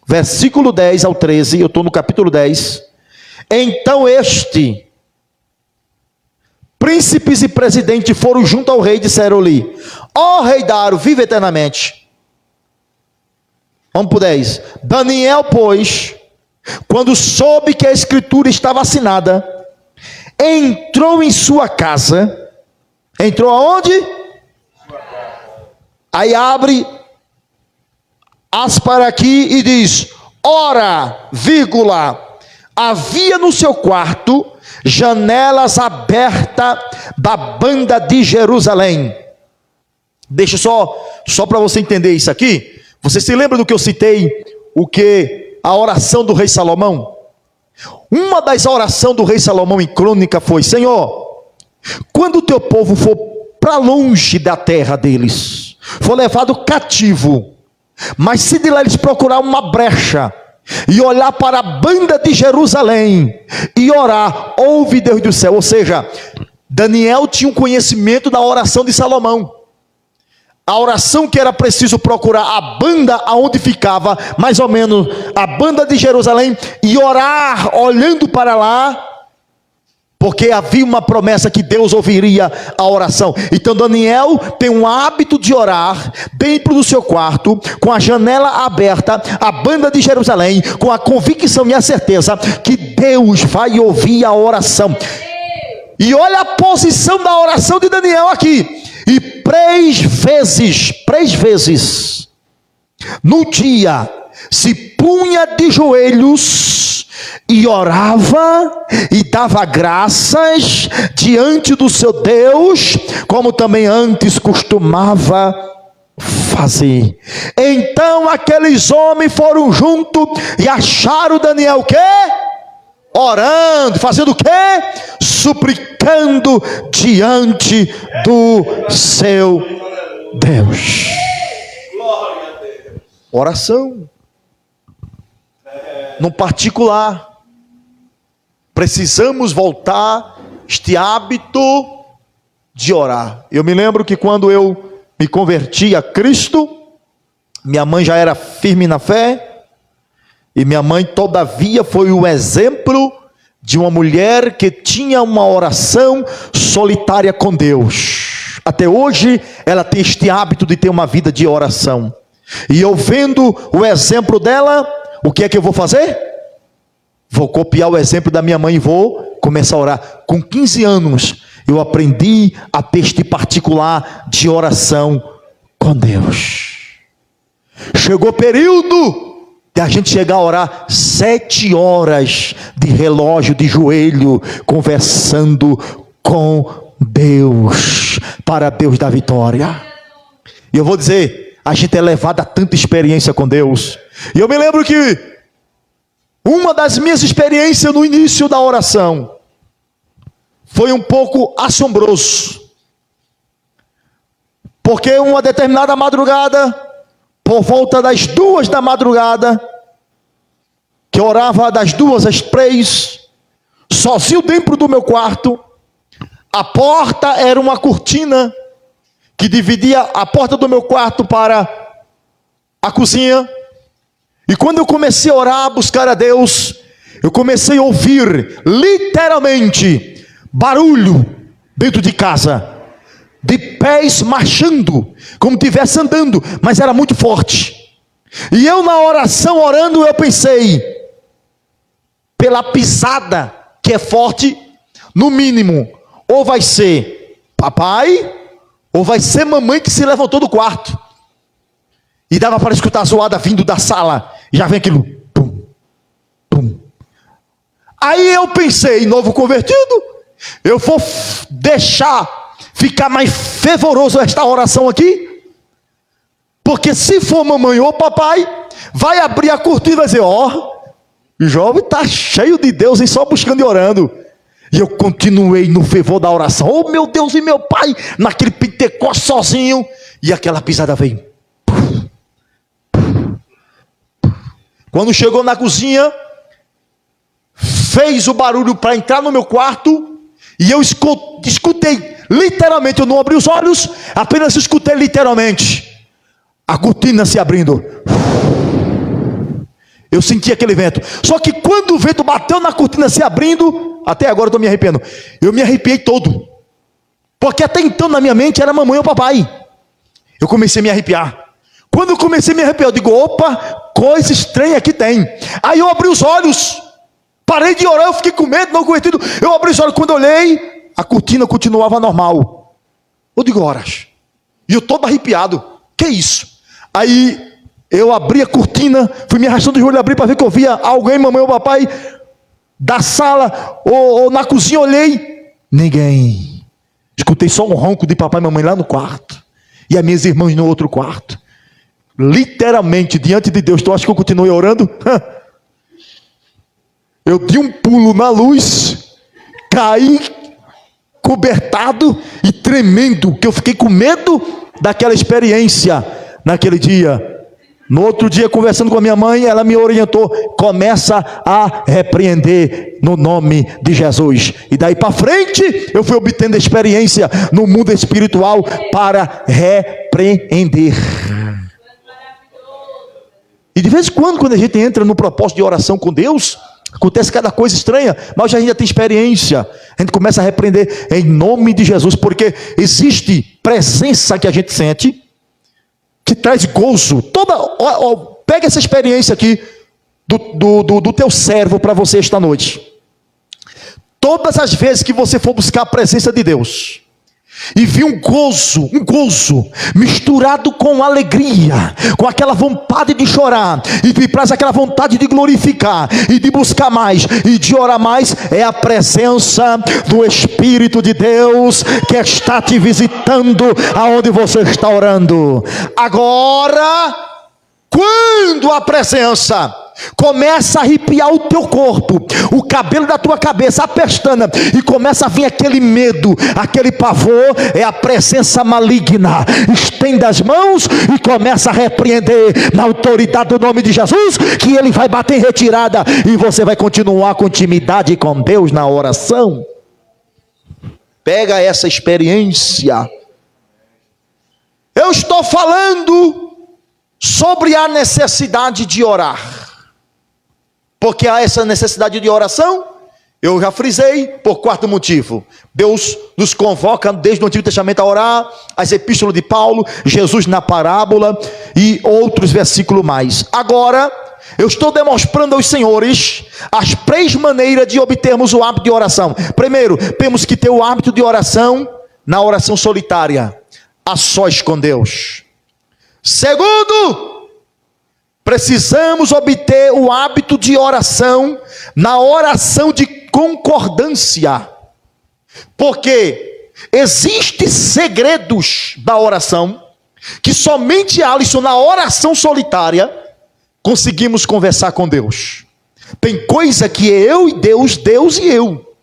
Versículo 10 ao 13. Eu estou no capítulo 10. Então príncipes e presidentes foram junto ao rei e disseram-lhe: ó rei Dário, vive eternamente. Vamos para o 10. Daniel, pois, quando soube que a escritura estava assinada, entrou em sua casa. Entrou aonde? Aí abre aspas aqui e diz: ora, vírgula, havia no seu quarto janelas abertas da banda de Jerusalém. Deixa só para você entender isso aqui. Você se lembra do que eu citei? A oração do rei Salomão? Uma das orações do rei Salomão em crônica foi: Senhor, quando o teu povo for para longe da terra deles, for levado cativo, mas se de lá eles procurar uma brecha e olhar para a banda de Jerusalém e orar, ouve Deus do céu. Ou seja, Daniel tinha um conhecimento da oração de Salomão. A oração que era preciso procurar a banda aonde ficava, mais ou menos a banda de Jerusalém, e orar olhando para lá, porque havia uma promessa que Deus ouviria a oração. Então Daniel tem um hábito de orar dentro do seu quarto, com a janela aberta, a banda de Jerusalém, com a convicção e a certeza que Deus vai ouvir a oração. E olha a posição da oração de Daniel aqui. E três vezes no dia se punha de joelhos e orava e dava graças diante do seu Deus, como também antes costumava fazer. Então aqueles homens foram juntos e acharam Daniel o quê? Orando, fazendo o quê? Suplicando diante do seu Deus. Oração. No particular, precisamos voltar este hábito de orar. Eu me lembro que quando eu me converti a Cristo, minha mãe já era firme na fé, e minha mãe todavia foi o exemplo de uma mulher que tinha uma oração solitária com Deus. Até hoje ela tem este hábito de ter uma vida de oração. E eu vendo o exemplo dela, o que é que eu vou fazer? Vou copiar o exemplo da minha mãe e vou começar a orar. Com 15 anos eu aprendi a ter este particular de oração com Deus. Chegou o período de a gente chegar a orar 7 horas de relógio, de joelho, conversando com Deus, para Deus da vitória. E eu vou dizer, a gente é levado a tanta experiência com Deus. E eu me lembro que uma das minhas experiências no início da oração foi um pouco assombroso. Porque uma determinada madrugada, por volta das 2 da madrugada, que eu orava das 2 às 3, sozinho dentro do meu quarto, a porta era uma cortina que dividia a porta do meu quarto para a cozinha. E quando eu comecei a orar, a buscar a Deus, eu comecei a ouvir literalmente barulho dentro de casa, de pés marchando, como estivesse andando, mas era muito forte. E eu na oração, orando, eu pensei, pela pisada que é forte, no mínimo, ou vai ser papai, ou vai ser mamãe que se levantou do quarto. E dava para escutar a zoada vindo da sala. E já vem aquilo. Pum, pum. Aí eu pensei, novo convertido, eu vou deixar ficar mais fervoroso esta oração aqui. Porque se for mamãe ou papai, vai abrir a cortina e vai dizer, ó, o jovem está cheio de Deus e só buscando e orando. E eu continuei no fervor da oração. Oh meu Deus e meu pai, naquele Pentecostes sozinho. E aquela pisada veio. Quando chegou na cozinha, fez o barulho para entrar no meu quarto. E eu escutei, literalmente, eu não abri os olhos, apenas escutei literalmente a cortina se abrindo. Eu senti aquele vento. Só que quando o vento bateu na cortina se abrindo, até agora eu estou me arrepiando, eu me arrepiei todo. Porque até então na minha mente era mamãe ou papai. Eu comecei a me arrepiar. Quando eu comecei a me arrepiar, eu digo, opa, coisa estranha que tem. Aí eu abri os olhos, parei de orar, eu fiquei com medo, não convertido. Eu abri os olhos, quando eu olhei, a cortina continuava normal. Eu digo, horas. E eu todo arrepiado. Que isso? Aí eu abri a cortina, fui me arrastando de joelho, abri para ver que eu via alguém, mamãe ou papai, da sala ou na cozinha. Olhei, ninguém. Escutei só um ronco de papai e mamãe lá no quarto, e as minhas irmãs no outro quarto. Literalmente, diante de Deus, tu acha que eu continuei orando? Eu dei um pulo na luz, caí cobertado e tremendo, que eu fiquei com medo daquela experiência naquele dia. No outro dia, conversando com a minha mãe, ela me orientou, começa a repreender no nome de Jesus. E daí para frente, eu fui obtendo experiência no mundo espiritual para repreender. E de vez em quando a gente entra no propósito de oração com Deus, acontece cada coisa estranha, mas a gente já tem experiência. A gente começa a repreender em nome de Jesus, porque existe presença que a gente sente, que traz gozo. Pega essa experiência aqui do teu servo para você esta noite. Todas as vezes que você for buscar a presença de Deus e vir um gozo misturado com alegria, com aquela vontade de chorar, e te traz aquela vontade de glorificar e de buscar mais e de orar mais, é a presença do Espírito de Deus que está te visitando aonde você está orando. Agora, quando a presença começa a arrepiar o teu corpo, o cabelo da tua cabeça, a pestana, e começa a vir aquele medo, aquele pavor, é a presença maligna. Estenda as mãos e começa a repreender na autoridade do nome de Jesus, que ele vai bater em retirada e você vai continuar com intimidade com Deus na oração. Pega essa experiência. Eu estou falando sobre a necessidade de orar. Porque há essa necessidade de oração, eu já frisei, por quarto motivo. Deus nos convoca desde o Antigo Testamento a orar, as epístolas de Paulo, Jesus na parábola e outros versículos mais. Agora, eu estou demonstrando aos senhores as 3 maneiras de obtermos o hábito de oração. Primeiro, temos que ter o hábito de oração na oração solitária, a sós com Deus. Segundo, precisamos obter o hábito de oração na oração de concordância. Porque existem segredos da oração que somente Alisson, na oração solitária, conseguimos conversar com Deus. Tem coisa que é eu e Deus, Deus e eu.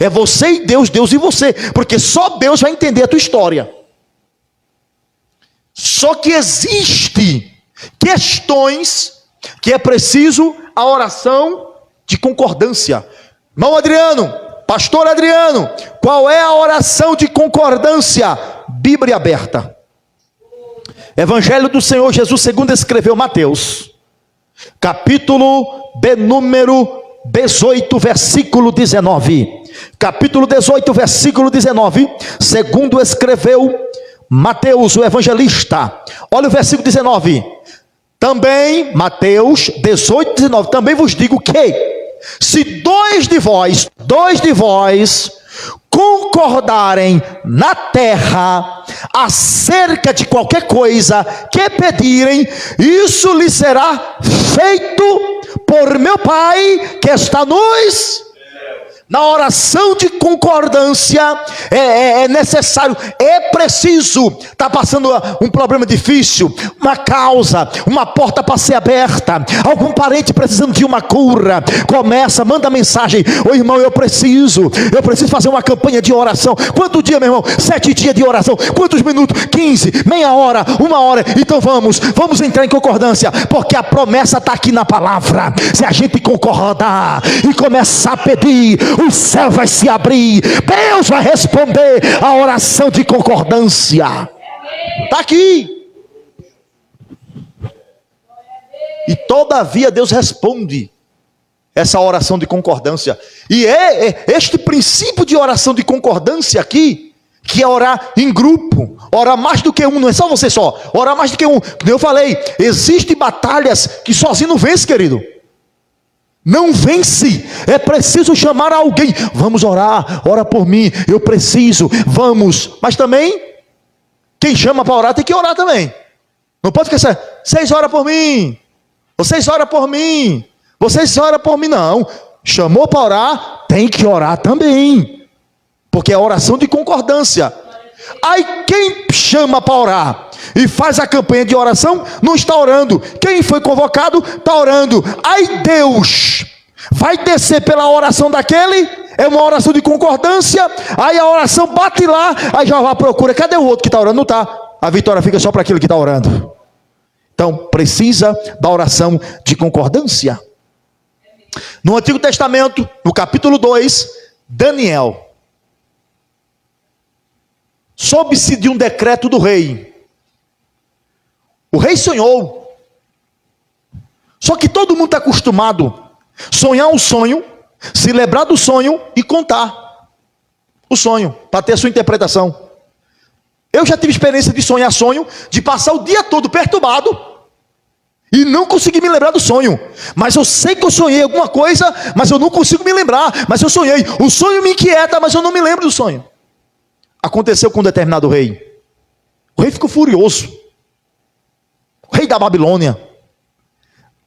É você e Deus, Deus e você. Porque só Deus vai entender a tua história. Só que existe questões que é preciso a oração de concordância. Irmão Adriano, pastor Adriano, qual é a oração de concordância? Bíblia aberta. Evangelho do Senhor Jesus segundo escreveu Mateus, capítulo de número 18, versículo 19. Capítulo 18, versículo 19, segundo escreveu Mateus, o evangelista. Olha o versículo 19. Também, Mateus 18, 19. Também vos digo que, se dois de vós concordarem na terra acerca de qualquer coisa que pedirem, isso lhe será feito por meu Pai que está nos... Na oração de concordância é necessário, é preciso. Está passando um problema difícil, uma causa, uma porta para ser aberta, algum parente precisando de uma cura, manda mensagem: ô irmão, eu preciso fazer uma campanha de oração. Quanto dia, meu irmão? 7 dias de oração. Quantos minutos? 15, meia hora, 1 hora. Então vamos entrar em concordância, porque a promessa está aqui na palavra. Se a gente concordar e começar a pedir, o céu vai se abrir, Deus vai responder a oração de concordância. Está aqui. E todavia Deus responde essa oração de concordância. E é este princípio de oração de concordância aqui, que é orar em grupo, orar mais do que um, não é só você só, orar mais do que um. Como eu falei, existem batalhas que sozinho não vence, querido. Não vence, é preciso chamar alguém. Vamos orar, ora por mim, eu preciso, vamos. Mas também, quem chama para orar tem que orar também. Não pode ficar, vocês oram por mim, vocês oram por mim, vocês oram por mim, não. Chamou para orar, tem que orar também, porque é oração de concordância. Aí quem chama para orar e faz a campanha de oração, não está orando. Quem foi convocado, está orando. Aí Deus vai descer pela oração daquele, é uma oração de concordância. Aí a oração bate lá, aí já vai à procura, cadê o outro que está orando? Não está. A vitória fica só para aquele que está orando. Então precisa da oração de concordância. No Antigo Testamento, no capítulo 2, Daniel, soube-se de um decreto do rei. O rei sonhou. Só que todo mundo está acostumado a sonhar um sonho, se lembrar do sonho e contar o sonho, para ter a sua interpretação. Eu já tive experiência de sonhar sonho, de passar o dia todo perturbado e não consegui me lembrar do sonho. Mas eu sei que eu sonhei alguma coisa, mas eu não consigo me lembrar. Mas eu sonhei. O sonho me inquieta, mas eu não me lembro do sonho. Aconteceu com um determinado rei. O rei ficou furioso. O rei da Babilônia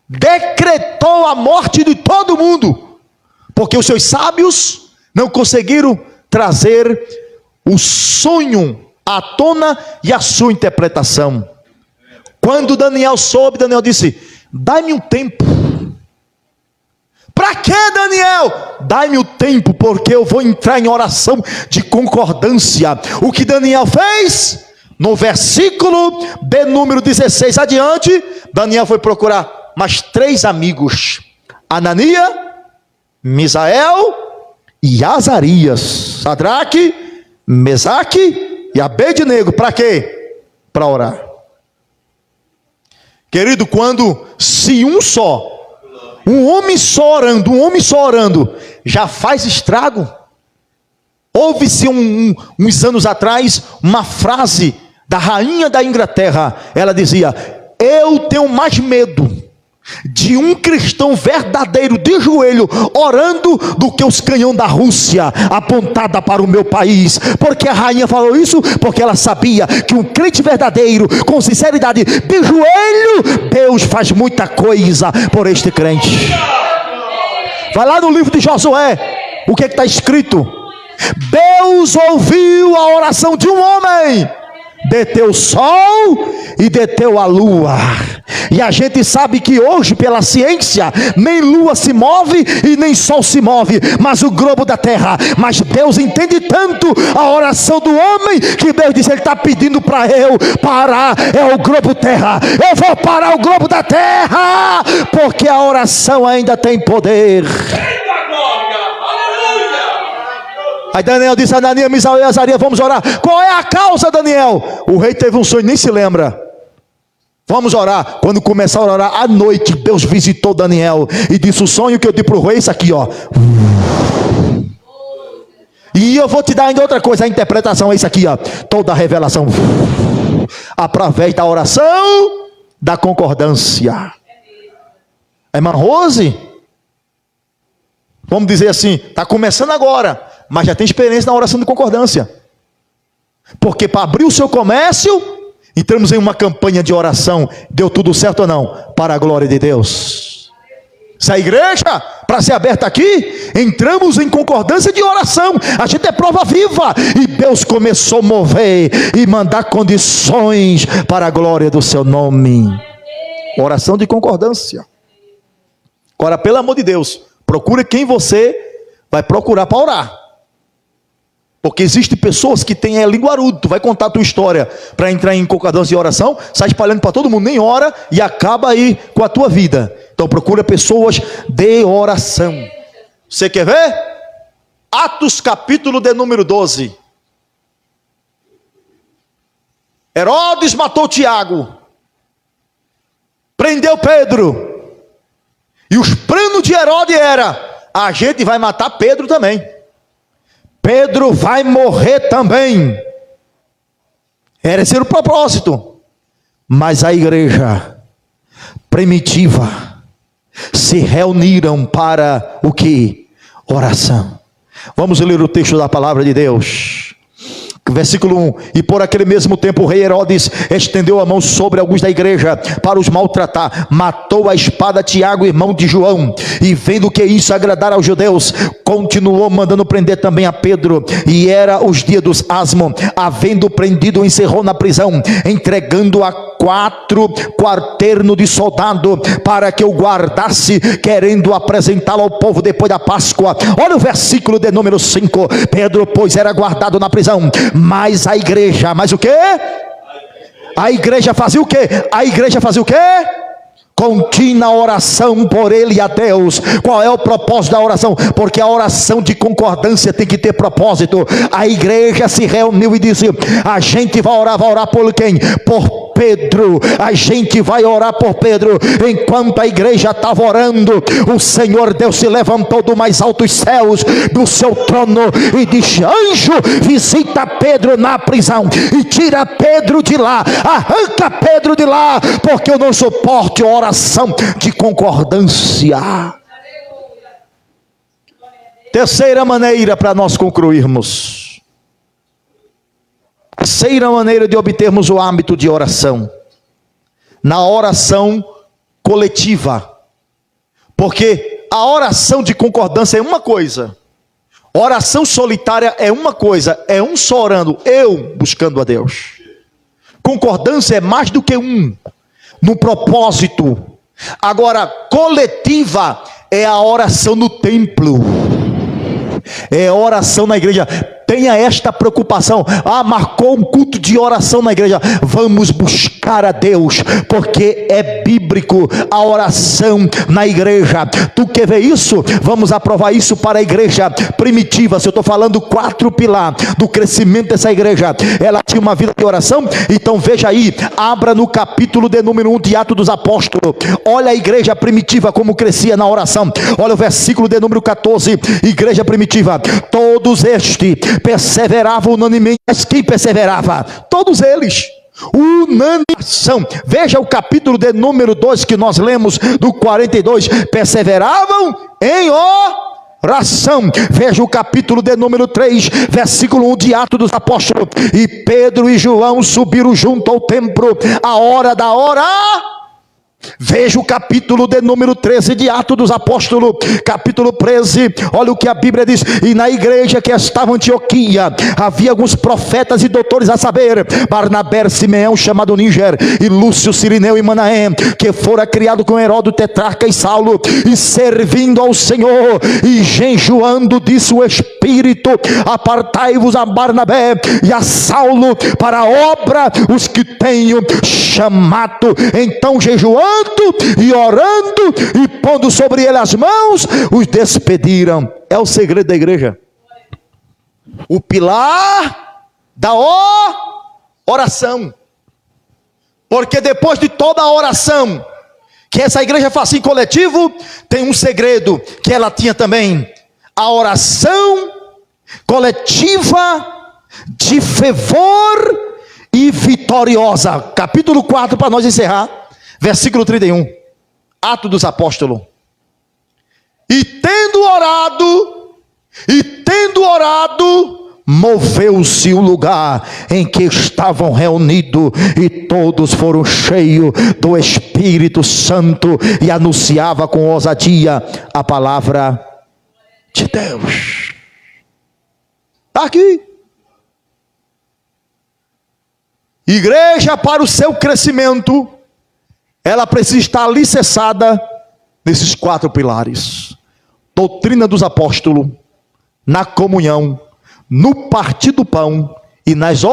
decretou a morte de todo mundo, porque os seus sábios não conseguiram trazer o sonho à tona e a sua interpretação. Quando Daniel soube, Daniel disse: dai-me um tempo. Para que, Daniel? Dai-me o tempo, porque eu vou entrar em oração de concordância. O que Daniel fez? No versículo de número 16 adiante, Daniel foi procurar mais 3 amigos: Ananias, Misael e Azarias. Sadraque, Mesaque e Abednego. Para quê? Para orar. Querido, quando se um homem só orando, já faz estrago. Houve-se uns anos atrás uma frase da rainha da Inglaterra. Ela dizia: eu tenho mais medo de um cristão verdadeiro de joelho orando do que os canhões da Rússia apontada para o meu país. Porque a rainha falou isso? Porque ela sabia que um crente verdadeiro, com sinceridade, de joelho, Deus faz muita coisa por este crente. Vai lá no livro de Josué, o que está escrito? Deus ouviu a oração de um homem, deteu o sol e deteu a lua. E a gente sabe que hoje, pela ciência, nem lua se move e nem sol se move, mas o globo da terra. Mas Deus entende tanto a oração do homem, que Deus disse: ele está pedindo para eu parar, é o globo terra. Eu vou parar o globo da terra, porque a oração ainda tem poder. Aí Daniel disse: Ananias, Misael e Azarias, vamos orar. Qual é a causa, Daniel? O rei teve um sonho, nem se lembra. Vamos orar. Quando começar a orar à noite, Deus visitou Daniel e disse: o sonho que eu dei para o rei é isso aqui, ó. E eu vou te dar ainda outra coisa, a interpretação é isso aqui, ó. Toda a revelação através da oração da concordância. Irmã Rose, vamos dizer assim, está começando agora, mas já tem experiência na oração de concordância. Porque para abrir o seu comércio, entramos em uma campanha de oração. Deu tudo certo ou não? Para a glória de Deus. Se a igreja, para ser aberta aqui, entramos em concordância de oração. A gente é prova viva. E Deus começou a mover e mandar condições para a glória do seu nome. Oração de concordância. Agora, pelo amor de Deus, procure quem você vai procurar para orar. Porque existem pessoas que têm linguarudo. Tu vai contar a tua história para entrar em concordância de oração, sai espalhando para todo mundo, nem ora, e acaba aí com a tua vida. Então procura pessoas de oração. Você quer ver? Atos capítulo de número 12. Herodes matou Tiago, prendeu Pedro, e os planos de Herodes era: a gente vai matar Pedro também, Pedro vai morrer também. Era esse o propósito. Mas a igreja primitiva se reuniram para o que? Oração. Vamos ler o texto da palavra de Deus. Versículo 1: e por aquele mesmo tempo o rei Herodes estendeu a mão sobre alguns da igreja para os maltratar, matou a espada Tiago, irmão de João, e vendo que isso agradara aos judeus, continuou mandando prender também a Pedro. E era os dias dos asmos. Havendo prendido, encerrou na prisão, entregando a 4 quarternos de soldado para que o guardasse, querendo apresentá-lo ao povo depois da Páscoa. Olha o versículo de número 5. Pedro, pois, era guardado na prisão, mas a igreja, mas o quê? A igreja fazia o quê? A igreja fazia o quê? Contínua oração por ele e a Deus. Qual é o propósito da oração? Porque a oração de concordância tem que ter propósito. A igreja se reuniu e disse: a gente vai orar por quem? Por Pedro. A gente vai orar por Pedro. Enquanto a igreja estava orando, o Senhor Deus se levantou do mais altos céus, do seu trono, e disse: anjo, visita Pedro na prisão e tira Pedro de lá, arranca Pedro de lá, porque eu não suporto oração de concordância. Terceira maneira para nós concluirmos. Terceira maneira de obtermos o hábito de oração. Na oração coletiva. Porque a oração de concordância é uma coisa. Oração solitária é uma coisa. É um só orando, eu buscando a Deus. Concordância é mais do que um, no propósito. Agora, coletiva é a oração no templo, é a oração na igreja. Tenha esta preocupação: marcou um culto de oração na igreja, vamos buscar a Deus, porque é bíblico a oração na igreja. Tu quer ver isso? Vamos aprovar isso para a igreja primitiva. Se eu estou falando 4 pilares do crescimento dessa igreja, ela tinha uma vida de oração. Então veja aí, abra no capítulo de número 1 de Atos dos Apóstolos. Olha a igreja primitiva como crescia na oração. Olha o versículo de número 14. Igreja primitiva: todos estes perseveravam unanimemente. Mas quem perseverava? Todos eles. Unanimação. Veja o capítulo de número 2 que nós lemos, do 42. Perseveravam em oração. Veja o capítulo de número 3, versículo 1 de Atos dos Apóstolos. E Pedro e João subiram junto ao templo à hora da hora. Veja o capítulo de número 13 de Atos dos Apóstolos, capítulo 13, olha o que a Bíblia diz: e na igreja que estava em Antioquia havia alguns profetas e doutores, a saber, Barnabé, Simeão, chamado Níger, e Lúcio, Cirineu e Manaém, que fora criado com Herodes, tetrarca, e Saulo, e servindo ao Senhor e jejuando, disse o Espírito: apartai-vos a Barnabé e a Saulo para a obra os que tenho chamado. Então, jejuando e orando e pondo sobre ele as mãos, os despediram. É o segredo da igreja, o pilar da oração. Porque depois de toda a oração que essa igreja faz em coletivo, tem um segredo que ela tinha também: a oração coletiva de fervor e vitoriosa. Capítulo 4, para nós encerrar, versículo 31, Atos dos Apóstolos. E tendo orado, moveu-se o lugar em que estavam reunidos, e todos foram cheios do Espírito Santo, e anunciava com ousadia a palavra de Deus. Está aqui. Igreja, para o seu crescimento, ela precisa estar alicerçada nesses 4 pilares: doutrina dos apóstolos, na comunhão, no partir do pão e nas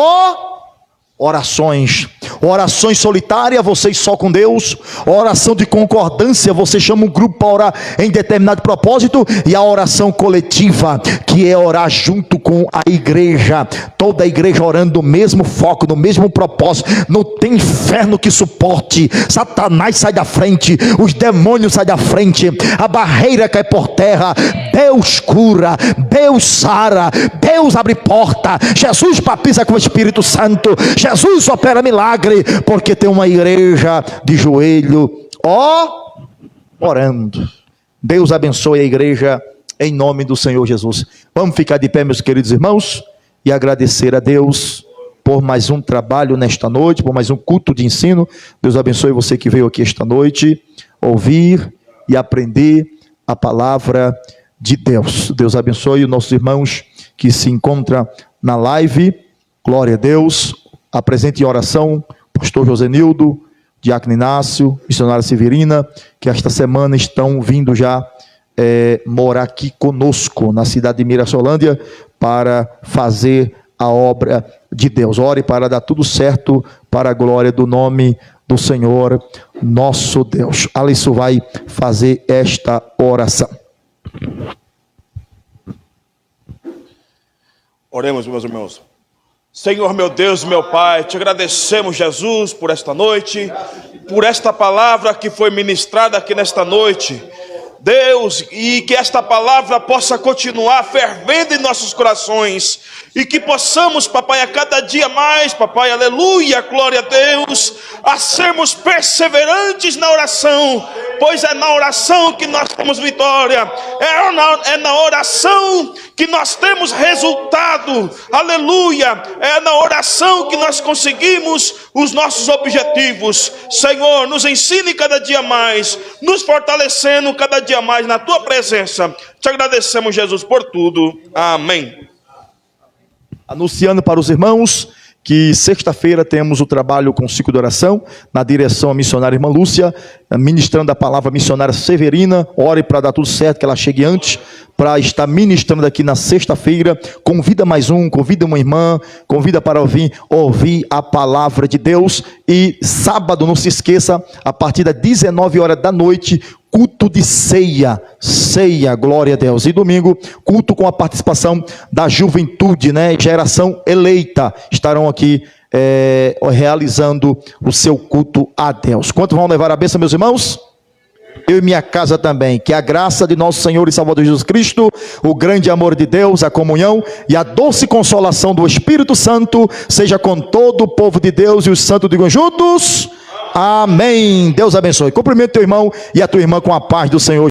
orações. Orações solitárias, você só com Deus. Oração de concordância, você chama um grupo para orar em determinado propósito. E a oração coletiva, que é orar junto com a igreja, toda a igreja orando no mesmo foco, no mesmo propósito. Não tem inferno que suporte. Satanás sai da frente, os demônios saem da frente, a barreira cai por terra. Deus cura, Deus sara, Deus abre porta, Jesus batiza com o Espírito Santo, Jesus opera milagre, porque tem uma igreja de joelho, orando. Deus abençoe a igreja em nome do Senhor Jesus. Vamos ficar de pé, meus queridos irmãos, e agradecer a Deus por mais um trabalho nesta noite, por mais um culto de ensino. Deus abençoe você que veio aqui esta noite ouvir e aprender a palavra de Deus. Deus abençoe os nossos irmãos que se encontram na live. Glória a Deus. Apresente em oração pastor Josenildo, diácono Inácio, missionária Severina, que esta semana estão vindo já morar aqui conosco na cidade de Mirassolândia para fazer a obra de Deus. Ore para dar tudo certo para a glória do nome do Senhor nosso Deus. Alisson vai fazer esta oração. Oremos, meus irmãos. Senhor, meu Deus, meu Pai, te agradecemos, Jesus, por esta noite, por esta palavra que foi ministrada aqui nesta noite. Deus, e que esta palavra possa continuar fervendo em nossos corações, e que possamos, papai, a cada dia mais, papai, aleluia, glória a Deus, a sermos perseverantes na oração, pois é na oração que nós temos vitória, é na oração que nós temos resultado, aleluia, é na oração que nós conseguimos os nossos objetivos. Senhor, nos ensine cada dia mais, nos fortalecendo cada dia mais na tua presença. Te agradecemos, Jesus, por tudo. Amém. Anunciando para os irmãos que sexta-feira temos o trabalho com ciclo de oração, na direção a missionária irmã Lúcia, ministrando a palavra missionária Severina. Ore para dar tudo certo, que ela chegue antes, para estar ministrando aqui na sexta-feira. Convida mais um, convida uma irmã, convida para ouvir a palavra de Deus. E sábado, não se esqueça, a partir das 19 horas da noite, culto de ceia, glória a Deus. E domingo, culto com a participação da juventude, geração eleita, estarão aqui realizando o seu culto a Deus. Quantos vão levar a bênção, meus irmãos? Eu e minha casa também. Que a graça de nosso Senhor e Salvador Jesus Cristo, o grande amor de Deus, a comunhão e a doce consolação do Espírito Santo seja com todo o povo de Deus, e os santos digam juntos: amém. Deus abençoe. Cumprimento teu irmão e a tua irmã com a paz do Senhor.